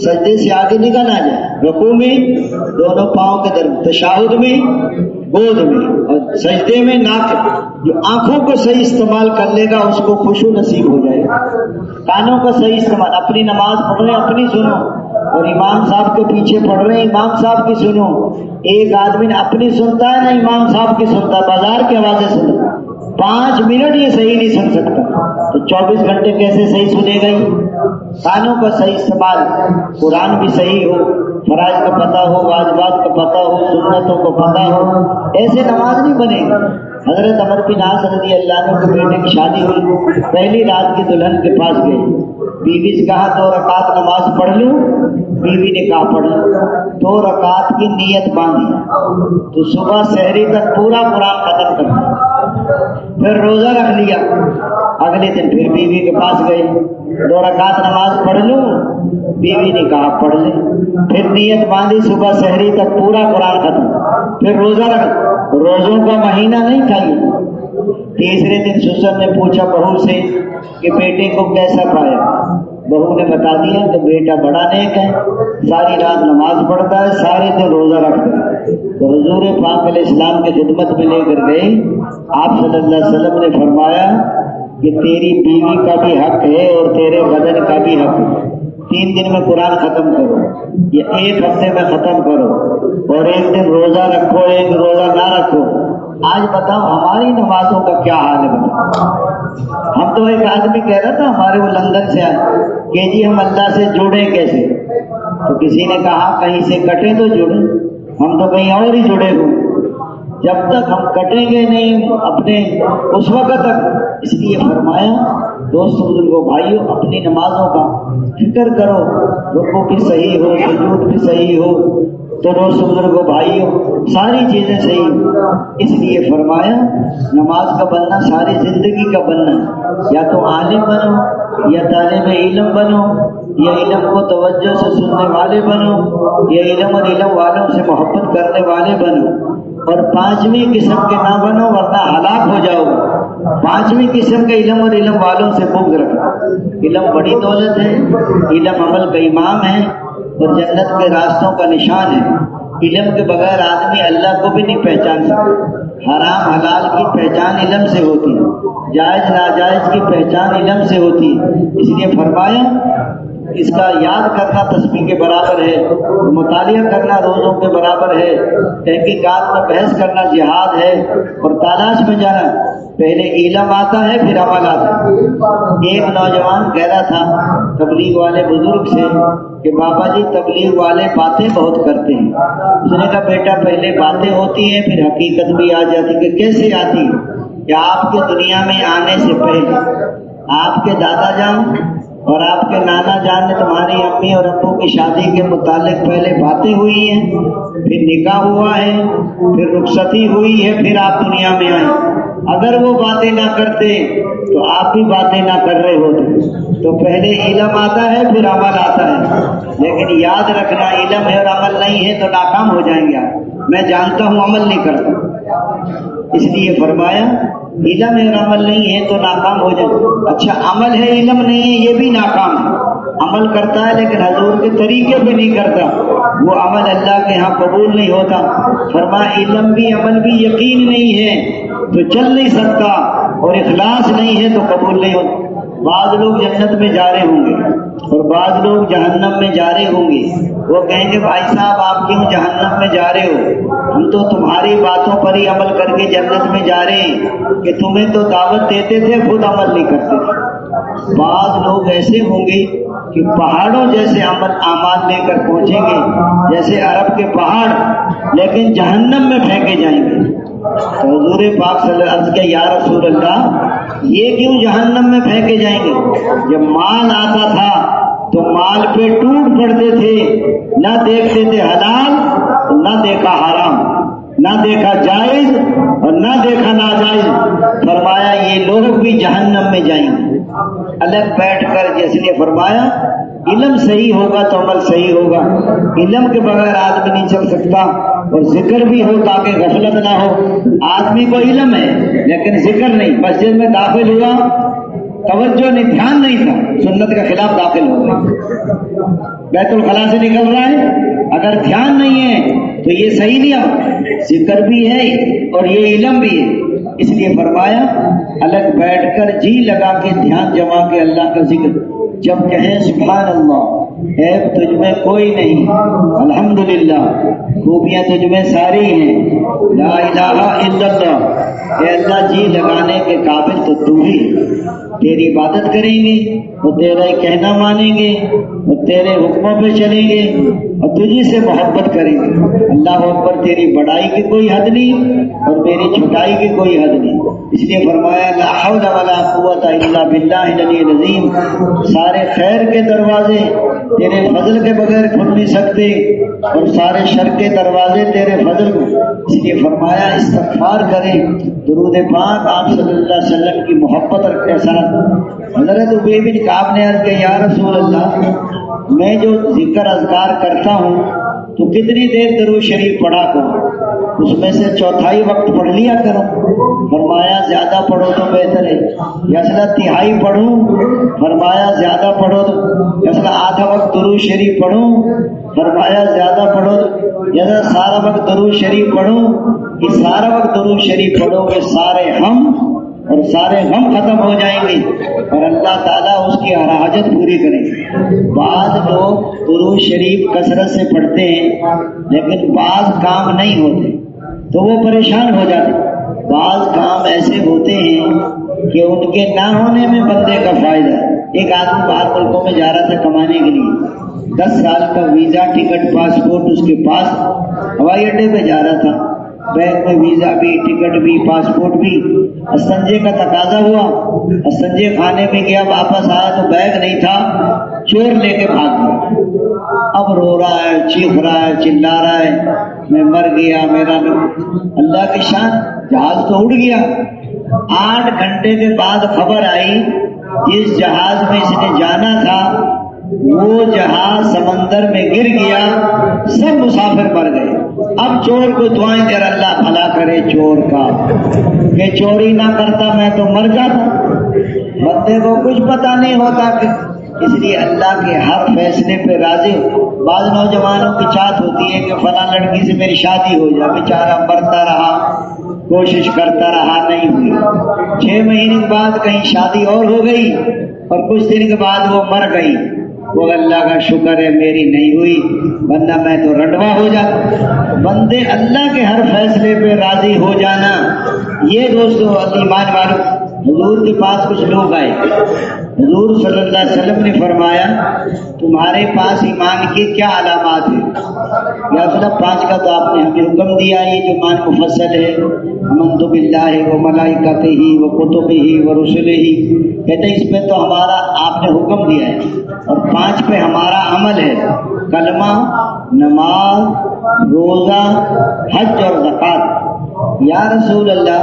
S1: سجدے سے آگے نکل آ جائے، رکوع میں دونوں پاؤں کے درمیان، تشہد میں گود میں، اور سجدے میں ناک۔ جو آنکھوں کو صحیح استعمال کر لے گا اس کو خشوع نصیب ہو جائے گا۔ کانوں کا صحیح استعمال، اپنی نماز پڑھ رہے ہیں اپنی سنو، اور امام صاحب کے پیچھے پڑھ رہے ہیں امام صاحب کی سنو۔ ایک آدمی نے اپنی سنتا ہے نہ امام صاحب کی سنتا ہے، بازار کی آوازیں سنتا، 5 منٹ یہ صحیح نہیں سن سکتا، تو 24 گھنٹے کیسے صحیح سنے گا؟ کانوں کا صحیح استعمال، قرآن بھی صحیح ہو، فرائض کا پتہ ہو، واجبات کا پتہ ہو، سنتوں کا پتہ ہو، ایسے نماز نہیں بنے گی۔ حضرت عمر بن عاص رضی اللہ عنہ کے بیٹے کی شادی ہوئی، پہلی رات کی دلہن کے پاس گئے، بیوی سے کہا 2 رکعت نماز پڑھ لوں؟ بیوی نے کہا پڑھ لوں۔ 2 رکعت کی نیت باندھی تو صبح سحری تک پورا قرآن ختم کر دیا، پھر روزہ رکھ لیا۔ اگلے دن پھر بیوی کے پاس گئے، 2 رکعت نماز پڑھ لوں؟ بیوی نے کہا پڑھ لیں۔ پھر نیت باندھی صبح سحری تک پورا قرآن ختم، پھر روزہ رکھ، روزوں کا مہینہ نہیں تھا یہ۔ تیسرے دن سسر نے پوچھا بہو سے کہ بیٹے کو کیسا پایا؟ بہو نے بتا دیا کہ بیٹا بڑا نیک ہے، ساری رات نماز پڑھتا ہے، سارے دن روزہ رکھتا ہے۔ تو حضور پاک علیہ السلام کی خدمت میں لے کر گئے، آپ صلی اللہ علیہ وسلم نے فرمایا کہ تیری بیوی کا بھی حق ہے اور تیرے بدن کا بھی حق ہے، 3 دن میں قرآن ختم کرو یا 1 ہفتے میں ختم کرو، اور 1 دن روزہ رکھو 1 روزہ نہ رکھو۔ آج بتاؤ ہماری نمازوں کا کیا حال ہے؟ بتاؤ۔ ہم تو ایک آدمی کہہ رہا تھا ہمارے وہ لندن سے آئے کہ جی ہم اللہ سے جڑیں کیسے؟ تو کسی نے کہا کہیں سے کٹیں تو جڑیں، ہم تو کہیں اور ہی جڑے ہوئے، جب تک ہم کٹیں گے نہیں اپنے اس وقت تک۔ اس لیے فرمایا دوستو بزرگوں بھائیوں اپنی نمازوں کا فکر کرو، رکوع بھی صحیح ہو، سجود بھی صحیح ہو، تو دوستو بزرگوں بھائیوں ساری چیزیں صحیح۔ اس لیے فرمایا نماز کا بننا ساری زندگی کا بننا ہے، یا تو عالم بنو یا طالب علم بنو، یا علم کو توجہ سے سننے والے بنو، یا علم اور علم والوں سے محبت کرنے والے بنو، اور 5ویں قسم کے نہ بنو ورنہ ہلاک ہو جاؤ گے۔ 5ویں قسم کے علم اور علم والوں سے بغض رکھو۔ علم بڑی دولت ہے، علم عمل کا امام ہے اور جنت کے راستوں کا نشان ہے۔ علم کے بغیر آدمی اللہ کو بھی نہیں پہچان سکتا۔ حرام حلال کی پہچان علم سے ہوتی ہے، جائز ناجائز کی پہچان علم سے ہوتی ہے۔ اس لیے فرمایا اس کا یاد کرنا تسبیح کے برابر ہے، مطالعہ کرنا روزوں کے برابر ہے، تحقیقات میں بحث کرنا جہاد ہے، اور تلاش میں جانا پہلے علم آتا ہے پھر عمل آتا ہے۔ ایک نوجوان کہہ رہا تھا تبلیغ والے بزرگ سے کہ بابا جی تبلیغ والے باتیں بہت کرتے ہیں۔ اس نے کہا بیٹا پہلے باتیں ہوتی ہیں پھر حقیقت بھی آ جاتی ہے۔ کہ کیسے آتی ہے؟ کہ آپ کے دنیا میں آنے سے پہلے آپ کے دادا جان اور آپ کے نانا جان نے تمہاری امی اور ابو کی شادی کے متعلق پہلے باتیں ہوئی ہیں، پھر نکاح ہوا ہے، پھر رخصتی ہوئی ہے، پھر آپ دنیا میں آئے۔ اگر وہ باتیں نہ کرتے تو آپ بھی باتیں نہ کر رہے ہوتے. تو پہلے علم آتا ہے پھر عمل آتا ہے. لیکن یاد رکھنا علم ہے اور عمل نہیں ہے تو ناکام ہو جائیں گے آپ. میں جانتا ہوں عمل نہیں کرتا، اس لیے فرمایا علم ہے اور عمل نہیں ہے تو ناکام ہو جائے. اچھا عمل ہے علم نہیں ہے یہ بھی ناکام ہے. عمل کرتا ہے لیکن حضور کے طریقے پہ نہیں کرتا، وہ عمل اللہ کے ہاں قبول نہیں ہوتا. فرمایا علم بھی عمل بھی یقین نہیں ہے تو چل نہیں سکتا، اور اخلاص نہیں ہے تو قبول نہیں ہوتا. بعض لوگ جنت میں جا رہے ہوں گے اور بعض لوگ جہنم میں جا رہے ہوں گے. وہ کہیں گے بھائی صاحب آپ کیوں جہنم میں جا رہے ہو؟ ہم تو تمہاری باتوں پر ہی عمل کر کے جنت میں جا رہے ہیں کہ تمہیں تو دعوت دیتے تھے خود عمل نہیں کرتے تھے. بعض لوگ ایسے ہوں گے کہ پہاڑوں جیسے اعمال لے کر پہنچیں گے جیسے عرب کے پہاڑ، لیکن جہنم میں پھینکے جائیں گے. تو حضور پاک صلی اللہ علیہ وسلم کے یا رسول اللہ یہ کیوں جہنم میں پھینکے جائیں گے؟ جب مال آتا تھا تو مال پہ ٹوٹ پڑتے تھے، نہ دیکھتے تھے حلال نہ دیکھا حرام، نہ دیکھا جائز اور نہ دیکھا ناجائز. فرمایا یہ لوگ بھی جہنم میں جائیں گے. الگ بیٹھ کر جیسے نے فرمایا علم صحیح ہوگا تو عمل صحیح ہوگا. علم کے بغیر آدمی نہیں چل سکتا، اور ذکر بھی ہو تاکہ غفلت نہ ہو. آدمی کو علم ہے لیکن ذکر نہیں. مسجد میں داخل ہوا توجہ نہیں، دھیان نہیں تھا، سنت کے خلاف داخل ہو گئے. بیت الخلاء سے نکل رہا ہے اگر دھیان نہیں ہے تو یہ صحیح نہیں ہے. ذکر بھی ہے اور یہ علم بھی ہے. اس لیے فرمایا الگ بیٹھ کر جی لگا کے دھیان جما کے اللہ کا ذکر جب کہیں سبحان اللہ، عیب تجھ میں کوئی نہیں، الحمدللہ، خوبیاں تجھ میں ساری ہیں، لا الہ الا اللہ، اے اللہ جی لگانے کے قابل تو ہی. تیری عبادت کریں گے اور تیرا کہنا مانیں گے اور تیرے حکموں پہ چلیں گے اور تجھی سے محبت کریں گے. اللہ اکبر، تیری بڑائی کی کوئی حد نہیں اور میری چھٹائی کی کوئی حد نہیں. اس لیے فرمایا لا حول ولا قوت الا باللہ العلی العظیم. سارے خیر کے دروازے تیرے فضل کے بغیر کھل نہیں سکتے اور سارے شر کے دروازے تیرے فضل کو. اس لیے فرمایا استغفار کریں، درود پاک آپ صلی اللہ علیہ وسلم کی محبت اور احسان. حضرت ابی بن کعب نے عرض کیا یا رسول اللہ میں جو ذکر اذکار کرتا ہوں تو کتنی دیر درود شریف پڑھا کروں؟ اس میں سے چوتھائی وقت پڑھ لیا کروں. فرمایا زیادہ پڑھو تو بہتر ہے. یا اصلا تہائی پڑھوں؟ فرمایا زیادہ پڑھو تو یا اصلا آدھا وقت درود شریف پڑھوں؟ فرمایا زیادہ پڑھو تو یا سارا وقت درود شریف پڑھوں؟ کہ سارا وقت درود شریف پڑھو گے سارے ہم اور سارے غم ختم ہو جائیں گے اور اللہ تعالیٰ اس کی ہر حاجت پوری کریں گے. بعض لوگ درود شریف کثرت سے پڑھتے ہیں لیکن بعض کام نہیں ہوتے تو وہ پریشان ہو جاتے. بعض کام ایسے ہوتے ہیں کہ ان کے نہ ہونے میں بندے کا فائدہ ہے. ایک آدمی باہر ملکوں میں جا رہا تھا کمانے کے لیے، 10 سال کا ویزا، ٹکٹ، پاسپورٹ اس کے پاس، ہوائی اڈے پہ جا رہا تھا. بیگ میں ویزا بھی، ٹکٹ بھی، پاسپورٹ بھی. استنجے کا تقاضا ہوا، استنجے خانے میں گیا، واپس آیا تو بیگ نہیں تھا، چور لے کے بھاگ گیا. اب رو رہا ہے، چیخ رہا ہے، چلا رہا ہے میں مر گیا میرا. اللہ کی شان، جہاز تو اڑ گیا. 8 گھنٹے کے بعد خبر آئی جس جہاز میں اس نے جانا تھا وہ جہاز سمندر میں گر گیا، سب مسافر مر گئے. اب چور کو دعائیں دے رہا اللہ بھلا کرے چور کا کہ چوری نہ کرتا میں تو مر جاتا. بندے کو کچھ پتا نہیں ہوتا کہ اس لیے اللہ کے ہر فیصلے پہ راضی. بعض نوجوانوں کی چاہت ہوتی ہے کہ فلاں لڑکی سے میری شادی ہو جائے، بیچارہ مرتا رہا، کوشش کرتا رہا، نہیں ہوئی. 6 مہینے کے بعد کہیں شادی اور ہو گئی اور کچھ دن کے بعد وہ مر گئی. وہ اللہ کا شکر ہے میری نہیں ہوئی ورنہ میں تو رٹوا ہو جاتا. بندے اللہ کے ہر فیصلے پہ راضی ہو جانا، یہ دوستو ایمان والو. حضور کے پاس کچھ لوگ آئے، حضور صلی اللہ علیہ وسلم نے فرمایا تمہارے پاس ایمان کی کیا علامات ہیں؟ یا رسول اللہ 5 کا تو آپ نے ہمیں حکم دیا، یہ جو ایمان مفصل ہے آمنت باللہ و ملائکتہ و کتبہ و رسلہ، کہتے ہیں اس پہ تو ہمارا آپ نے حکم دیا ہے اور 5 پہ ہمارا عمل ہے، کلمہ، نماز، روزہ، حج اور زکوٰۃ. یا رسول اللہ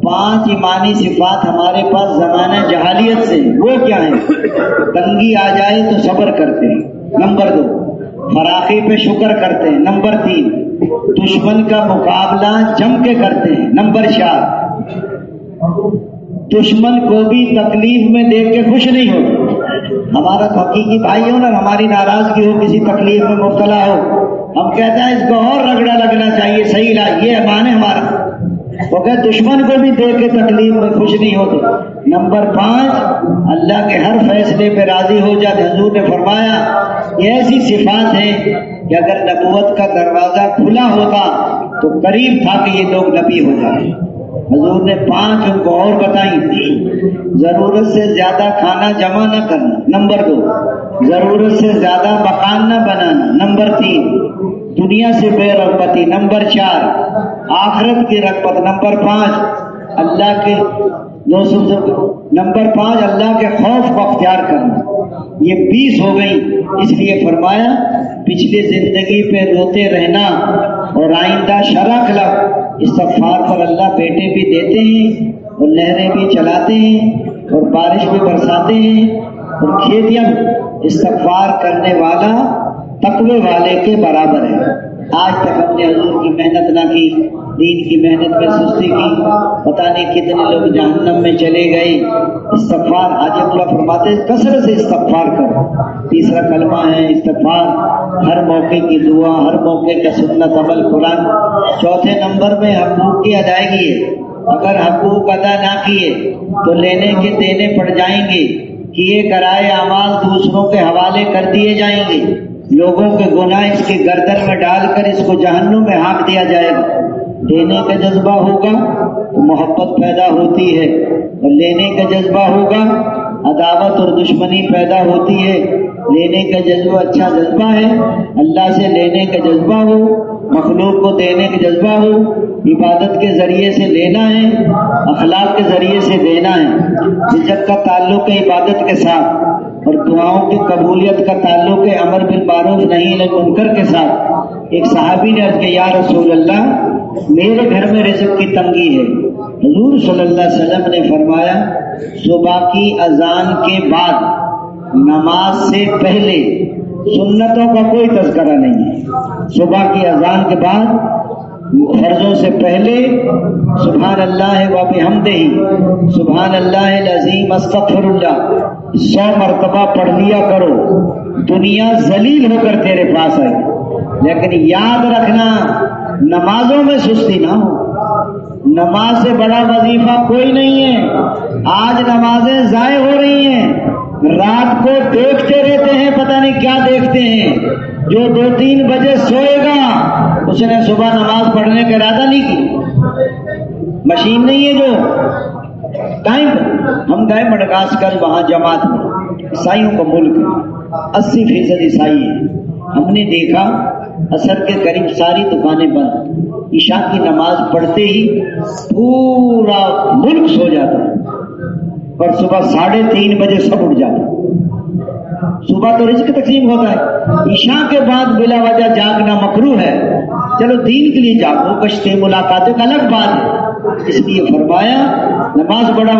S1: 5 ایمانی صفات ہمارے پاس زمانہ جہالیت سے، وہ کیا ہیں؟ تنگی آ جائے تو صبر کرتے ہیں، نمبر 2 فراخی پہ شکر کرتے ہیں، نمبر 3 دشمن کا مقابلہ جم کے کرتے ہیں، نمبر 4 دشمن کو بھی تکلیف میں دیکھ کے خوش نہیں ہوتے۔ ہمارا تو حقیقی بھائی ہو نا، ہماری ناراضگی ہو، کسی تکلیف میں مبتلا ہو، ہم کہتے ہیں اس کو اور رگڑا لگنا چاہیے، صحیح علاج، یہ ایمان ہے ہمارا۔ وہ کہ دشمن کو بھی دیکھ کے تکلیف میں خوش نہیں ہوتے۔ نمبر 5 اللہ کے ہر فیصلے پہ راضی ہو جاتے۔ حضور نے فرمایا یہ ایسی صفات ہیں کہ اگر نبوت کا دروازہ کھلا ہوتا تو قریب تھا کہ یہ لوگ نبی ہو جائیں۔ حضور نے 5 ان کو اور بتائی۔ ضرورت سے زیادہ کھانا جمع نہ کرنا، نمبر 2 ضرورت سے زیادہ مکان نہ بنانا، نمبر 3 دنیا سے بے رغبتی، نمبر 4 آخرت کی رغبت، نمبر 5 اللہ کے نمبر 5 اللہ کے خوف کو اختیار کرنا۔ یہ 20 ہو گئی، اس لیے فرمایا پچھلی زندگی پہ روتے رہنا اور آئندہ شرح خلق استغفار پر اللہ بیٹے بھی دیتے ہیں اور نہریں بھی چلاتے ہیں اور بارش بھی برساتے ہیں اور کھیتیاں استغفار کرنے والا تقوی والے کے برابر ہے۔ آج تک ہم نے حضور کی محنت نہ کی، دین کی محنت میں سستی کی، پتہ نہیں کتنے لوگ جہنم میں چلے گئے۔ استغفار حاجی اللہ فرماتے ہیں کثرت سے استغفار کرو۔ تیسرا کلمہ ہے استغفار، ہر موقع کی دعا، ہر موقع کا سنت عمل قرآن۔ چوتھے نمبر میں حقوق کی ادائیگی ہے۔ اگر حقوق ادا نہ کیے تو لینے کے دینے پڑ جائیں گے، کیے کرائے اعمال دوسروں کے حوالے کر دیے جائیں گے، لوگوں کے گناہ اس کی گردن میں ڈال کر اس کو جہنم میں ہانک دیا جائے گا۔ دینے کا جذبہ ہوگا تو محبت پیدا ہوتی ہے، اور لینے کا جذبہ ہوگا عداوت اور دشمنی پیدا ہوتی ہے۔ لینے کا جذبہ اچھا جذبہ ہے، اللہ سے لینے کا جذبہ ہو، مخلوق کو دینے کا جذبہ ہو، عبادت کے ذریعے سے لینا ہے، اخلاق کے ذریعے سے دینا ہے۔ رزق کا تعلق ہے عبادت کے ساتھ، اور دعاؤں کی قبولیت کا تعلق ہے امر بالمعروف نہی عن المنکر کے ساتھ۔ ایک صحابی نے عرض کیا یا رسول اللہ میرے گھر میں رزق کی تنگی ہے۔ حضور صلی اللہ علیہ وسلم نے فرمایا صبح کی اذان کے بعد نماز سے پہلے سنتوں کا کوئی تذکرہ نہیں ہے۔ صبح کی اذان کے بعد فرضوں سے پہلے سبحان اللہ و بحمدہ سبحان اللہ العظیم استغفر اللہ 100 مرتبہ پڑھ لیا کرو، دنیا ذلیل ہو کر تیرے پاس آئے۔ لیکن یاد رکھنا نمازوں میں سستی نہ ہو، نماز سے بڑا وظیفہ کوئی نہیں ہے۔ آج نمازیں ضائع ہو رہی ہیں، رات کو دیکھتے رہتے ہیں، پتہ نہیں کیا دیکھتے ہیں۔ جو 2-3 بجے سوئے گا اس نے صبح نماز پڑھنے کا ارادہ نہیں کی۔ مشین نہیں ہے جو ٹائم۔ ہم گئے مڈغاسکر، وہاں جماعت میں عیسائیوں کا ملک ہے، 80% عیسائی ہیں۔ ہم نے دیکھا عصر کے قریب ساری دکانیں بند، عشاء کی نماز پڑھتے ہی پورا ملک سو جاتا ہے، اور صبح 3:30 بجے سب اٹھ جاتا ہے۔ صبح تو رزق تقسیم ہوتا ہے، عشاء کے بعد بلا وجہ جاگنا مکروہ ہے۔ چلو دین کے لیے جاگو، کشتے ملاقاتیں کا الگ بات ہے، اس لیے فرمایا نماز پڑھو۔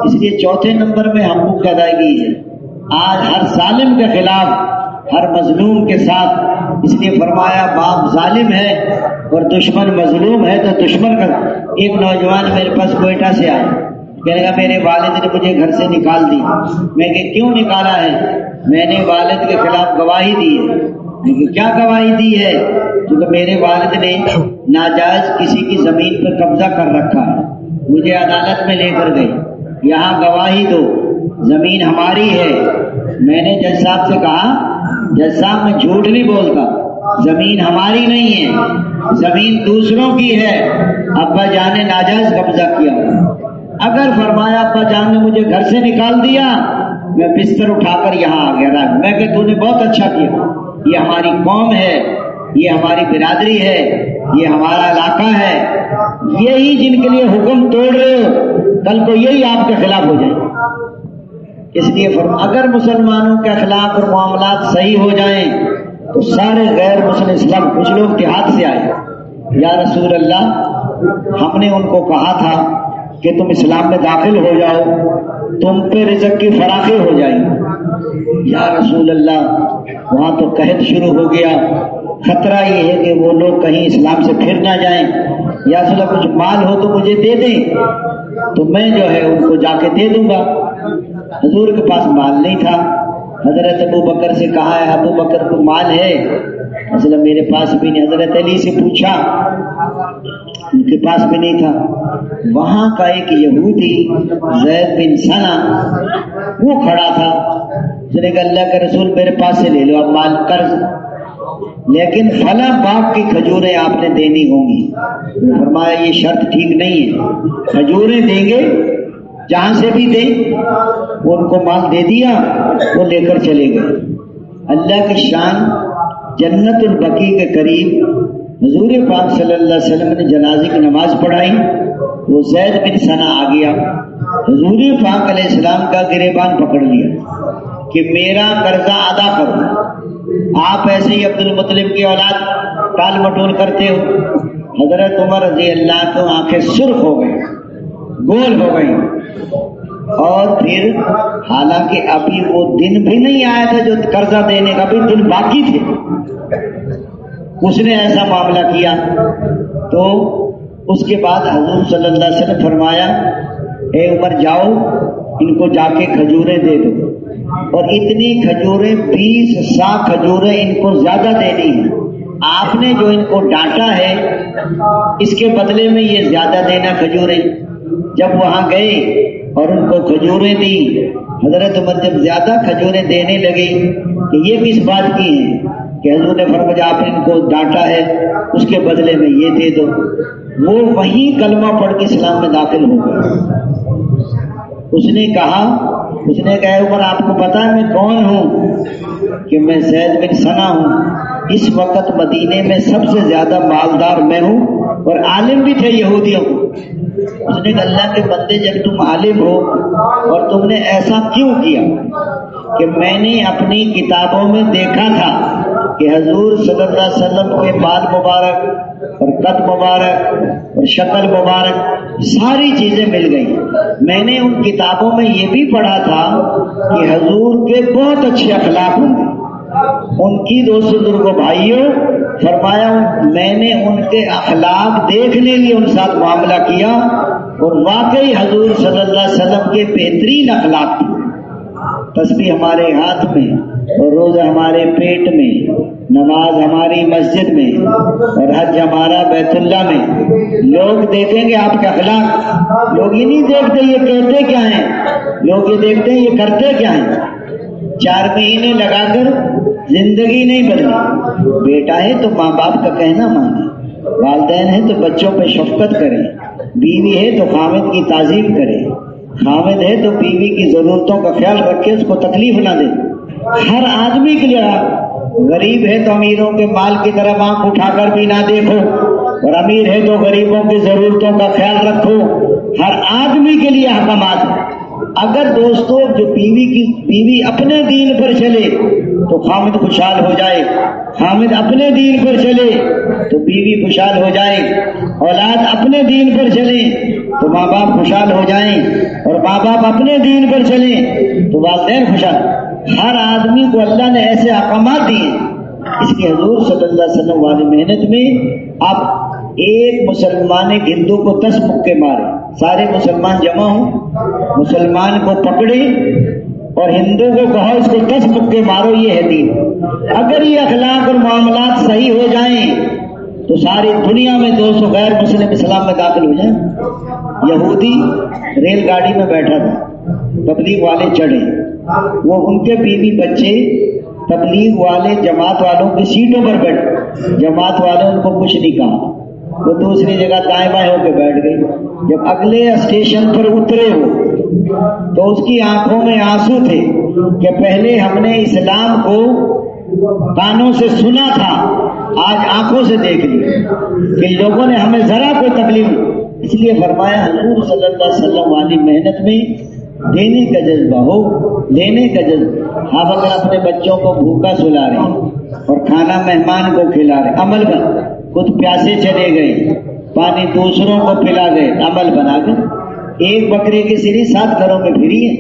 S1: اس لیے چوتھے نمبر میں حقوق کی ادائیگی ہے۔ آج ہر ظالم کے خلاف، ہر مظلوم کے ساتھ، اس لیے فرمایا باپ ظالم ہے اور دشمن مظلوم ہے تو دشمن کا۔ ایک نوجوان میرے پاس کوئٹہ سے آیا، کہنے لگا میرے والد نے مجھے گھر سے نکال دی۔ میں کہ کیوں نکالا ہے؟ میں نے والد کے خلاف گواہی دی ہے۔ میں کہ کیا گواہی دی ہے؟ کیونکہ میرے والد نے ناجائز کسی کی زمین پر قبضہ کر رکھا ہے، مجھے عدالت میں لے کر گئے، یہاں گواہی دو، زمین ہماری ہے۔ میں نے جج صاحب سے کہا جج صاحب میں جھوٹ نہیں بولتا، زمین ہماری نہیں ہے، زمین دوسروں کی ہے، ابا جان نے ناجائز قبضہ کیا۔ اگر فرمایا ابا جان نے مجھے گھر سے نکال دیا، میں بستر اٹھا کر یہاں آ گیا، میں کہ تو نے بہت اچھا کیا، یہ ہماری قوم ہے، یہ ہماری برادری ہے، یہ ہمارا علاقہ ہے، یہی جن کے لیے حکم توڑ رہے ہو کل کو یہی آپ کے خلاف ہو جائے۔ اس لیے اگر مسلمانوں کے اخلاق اور معاملات صحیح ہو جائیں تو سارے غیر مسلم اسلام، کچھ لوگ دیہات سے آئے، یا رسول اللہ ہم نے ان کو کہا تھا کہ تم اسلام میں داخل ہو جاؤ، تم پہ رزق کی فراخی ہو جائے گی۔ یا رسول اللہ، وہاں تو قحط شروع ہو گیا، خطرہ یہ ہے کہ وہ لوگ کہیں اسلام سے پھر نہ جائیں، یا رسول اللہ کچھ مال ہو تو مجھے دے دیں تو میں جو ہے ان کو جا کے دے دوں گا۔ حضور کے پاس مال نہیں تھا۔ حضرت ابو بکر سے کہا ہے ابو بکر کو مال ہے؟ اصل میرے پاس بھی نہیں۔ حضرت علی سے پوچھا، ان کے پاس بھی نہیں تھا۔ وہاں کا ایک یہودی زید بن ثنا وہ کھڑا تھا، اس نے کہا اللہ کے رسول میرے پاس سے لے لو اب مال قرض، لیکن فلاں باغ کی کھجوریں آپ نے دینی ہوں گی۔ فرمایا یہ شرط ٹھیک نہیں ہے، کھجوریں دیں گے جہاں سے بھی دیں۔ ان کو مال دے دیا، وہ لے کر چلے گئے۔ اللہ کی شان، جنت البقیع کے قریب حضور پاک صلی اللہ علیہ وسلم نے جنازے کی نماز پڑھائی، وہ زید بن ثنا آ گیا، حضور پاک علیہ السلام کا گریبان پکڑ لیا کہ میرا قرضہ ادا کرو، آپ ایسے ہی عبد المطلب کی اولاد ٹال مٹول کرتے ہو۔ حضرت عمر رضی اللہ کو آنکھیں سرخ ہو گئی، گول ہو گئی، اور پھر حالانکہ ابھی وہ دن بھی نہیں آیا تھا جو قرضہ دینے کا، بھی دن باقی تھے، اس نے ایسا معاملہ کیا۔ تو اس کے بعد حضور صلی اللہ علیہ وسلم فرمایا اے عمر جاؤ ان کو جا کے کھجوریں دے دو، اور اتنی کھجوریں 20 سا کھجوریں ان کو زیادہ دینی ہیں، آپ نے جو ان کو ڈانٹا ہے اس کے بدلے میں یہ زیادہ دینا کھجوریں۔ جب وہاں گئے اور ان کو کھجوریں دی، حضرت عمر جب زیادہ کھجوریں دینے لگے کہ یہ کس بات کی ہیں، کہ حضور نے فرمایا آپ نے ان کو ڈانٹا ہے اس کے بدلے میں یہ دے دو۔ وہ وہیں کلمہ پڑھ کے اسلام میں داخل ہو گئے۔ اس نے کہا عمر آپ کو پتا ہے میں کون ہوں؟ کہ میں زید بن ثنا ہوں، اس وقت مدینے میں سب سے زیادہ مالدار میں ہوں، اور عالم بھی تھے یہودیوں کو۔ اس نے کہا اللہ کے بندے جب تم عالم ہو اور تم نے ایسا کیوں کیا؟ کہ میں نے اپنی کتابوں میں دیکھا تھا کہ حضور صلی اللہ علیہ وسلم کے بال مبارک اور قد مبارک اور شکل مبارک ساری چیزیں مل گئی۔ میں نے ان کتابوں میں یہ بھی پڑھا تھا کہ حضور کے بہت اچھے اخلاق ہوں گے۔ ان کی دوست بزرگوں بھائیوں، فرمایا میں نے ان کے اخلاق دیکھنے لیے ان ساتھ معاملہ کیا، اور واقعی حضور صلی اللہ علیہ وسلم کے بہترین اخلاق تھے۔ تسبیح ہمارے ہاتھ میں اور روزہ ہمارے پیٹ میں، نماز ہماری مسجد میں اور حج ہمارا بیت اللہ میں۔ لوگ دیکھیں گے آپ کے اخلاق، لوگ یہ نہیں دیکھتے یہ کہتے کیا ہیں، لوگ یہ دیکھتے ہیں یہ کرتے کیا ہیں۔ 4 مہینے لگا کر زندگی نہیں بدلی۔ بیٹا ہے تو ماں باپ کا کہنا مانے، والدین ہے تو بچوں پہ شفقت کرے، بیوی ہے تو خاوند کی تعظیم کرے، خاوند ہے تو بیوی کی ضرورتوں کا خیال رکھے، اس کو تکلیف نہ دے۔ ہر آدمی کے لیے، غریب ہے تو امیروں کے مال کی طرف آنکھ اٹھا کر بھی نہ دیکھو، اور امیر ہے تو غریبوں کی ضرورتوں کا خیال رکھو۔ ہر آدمی کے لیے احکامات ہیں۔ اگر دوستو جو بیوی اپنے دین پر چلے تو خامد خوشحال ہو جائے، خامد اپنے دین پر چلے تو بیوی خوشحال ہو جائے، اولاد اپنے دین پر چلے تو ماں باپ خوشحال ہو جائیں، اور ماں باپ اپنے دین پر چلیں تو والدین خوشحال۔ ہر آدمی کو اللہ نے ایسے احکامات دیے، اس کی حضور صلی اللہ علیہ وسلم والی محنت میں اب ایک مسلمان ہندو کو 10 مکے مارے، سارے مسلمان جمع ہوں، مسلمان کو پکڑے اور ہندو کو کہو اس کو 10 مکے مارو، یہ ہے دین۔ اگر یہ اخلاق اور معاملات صحیح ہو جائیں تو ساری دنیا میں 200 غیر مسلم اسلام میں داخل ہو جائیں۔ یہودی ریل گاڑی میں بیٹھا تھا، تبلیغ والے چڑھے، وہ ان کے بیوی بچے تبلیغ والے جماعت والوں کی سیٹوں پر بیٹھے، جماعت والے ان کو کچھ نہیں کہا، وہ دوسری جگہ دائیں بائیں ہو کے بیٹھ گئی۔ جب اگلے اسٹیشن پر اترے ہو تو اس کی آنکھوں میں آنسو تھے کہ پہلے ہم نے اسلام کو کانوں سے سنا تھا، آج آنکھوں سے دیکھ لی کہ لوگوں نے ہمیں ذرا کوئی تکلیف نہیں۔ اس لیے فرمایا حضور صلی اللہ علیہ وسلم والی محنت میں دینے کا جذبہ ہو، لینے کا جذبہ۔ آپ اگر اپنے بچوں کو بھوکا سلا رہے ہیں اور کھانا مہمان کو کھلا رہے، عمل بن، خود پیاسے چلے گئے، پانی دوسروں کو پلا گئے، عمل بنا گئے۔ ایک بکرے کی سری 7 گھروں میں پھری ہے،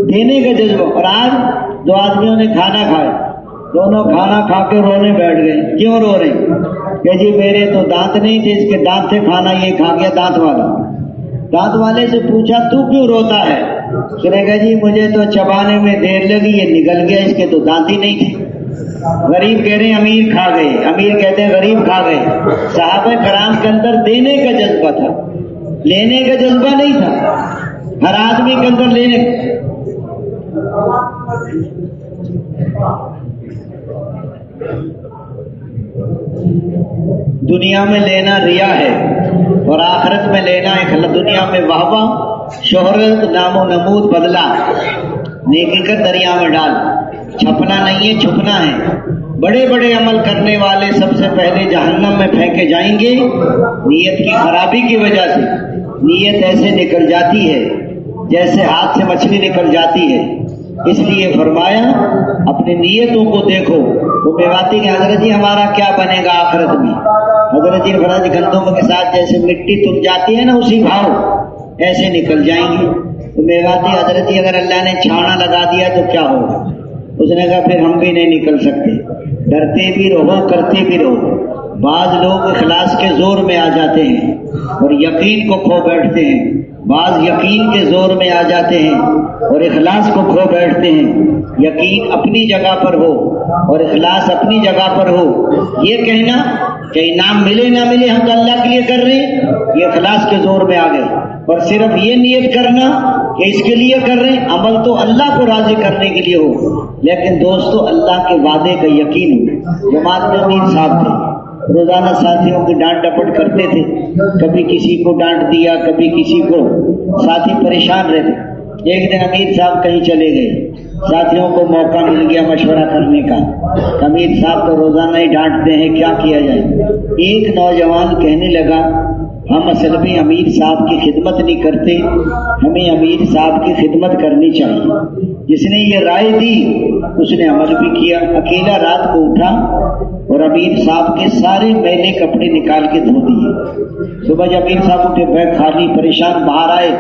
S1: دینے کا جذبہ۔ اور آج 2 آدمیوں نے کھانا کھایا، دونوں کھانا کھا کے رونے بیٹھ گئے۔ کیوں رو رہے ہیں؟ کہ جی میرے تو دانت نہیں تھے، اس کے دانت تھے، کھانا یہ کھا گیا دانت والا۔ دانت والے سے پوچھا تو کیوں روتا ہے؟ اس نے کہا جی مجھے تو چبانے میں دیر لگی، یہ نگل گیا، اس کے تو دانت ہی نہیں تھے۔ غریب کہہ رہے ہیں امیر کھا گئے، امیر کہتے ہیں غریب کھا گئے۔ صحابہ کرام کے اندر دینے کا جذبہ تھا، لینے کا جذبہ نہیں تھا۔ ہر آدمی کے اندر لینے دنیا میں لینا ریا ہے اور آخرت میں لینا اخلاص۔ دنیا میں واہ شہرت، نام و نمود بدلا، نیکی کا دریا میں ڈال۔ چھپنا نہیں ہے، چھپنا ہے۔ بڑے بڑے عمل کرنے والے سب سے پہلے جہنم میں پھینکے جائیں گے نیت کی خرابی کی وجہ سے۔ نیت ایسے نکل جاتی ہے جیسے ہاتھ سے مچھلی نکل جاتی ہے۔ اس لیے فرمایا اپنی نیتوں کو دیکھو۔ وہ میواتی کہ حضرت جی ہمارا کیا بنے گا آخرت میں؟ حضرت جی فرمایا گندم کے ساتھ جیسے مٹی تل جاتی ہے نا اسی بھاؤ ایسے نکل جائیں گے۔ تو میواتی حضرت جی اگر اللہ نے چھانا لگا دیا تو کیا ہوگا؟ اس نے کہا پھر ہم بھی نہیں نکل سکتے۔ ڈرتے بھی رہو، کرتے بھی رہو۔ بعض لوگ اخلاص کے زور میں آ جاتے ہیں اور یقین کو کھو بیٹھتے ہیں، بعض یقین کے زور میں آ جاتے ہیں اور اخلاص کو کھو بیٹھتے ہیں۔ یقین اپنی جگہ پر ہو اور اخلاص اپنی جگہ پر ہو۔ یہ کہنا کہ انعام ملے نہ ملے ہم تو اللہ کے لیے کر رہے ہیں، یہ اخلاص کے زور میں آ گئے۔ اور صرف یہ نیت کرنا کہ اس کے لیے کر رہے ہیں، عمل تو اللہ کو راضی کرنے کے لیے ہو، لیکن دوستو اللہ کے وعدے کا یقین ہو۔ جماعت میں امیر صاحب تھے، روزانہ ساتھیوں کی ڈانٹ ڈپٹ کرتے تھے، کبھی کسی کو ڈانٹ دیا کبھی کسی کو، ساتھی پریشان رہتے۔ ایک دن امیر صاحب کہیں چلے گئے، ساتھیوں کو موقع مل گیا مشورہ کرنے کا۔ امیر صاحب تو روزانہ ہی ڈانٹتے ہیں، کیا کیا جائے؟ ایک نوجوان کہنے لگا ہم اصل میں امیر صاحب کی خدمت نہیں کرتے، ہمیں امیر صاحب کی خدمت کرنی چاہیے۔ جس نے یہ رائے دی اس نے عمل بھی کیا۔ اکیلا رات کو اٹھا اور امیر صاحب کے سارے میلے کپڑے نکال کے دھو دیے۔ صبح جب امیر صاحب اٹھے بیگ خالی پریشان باہر آئے،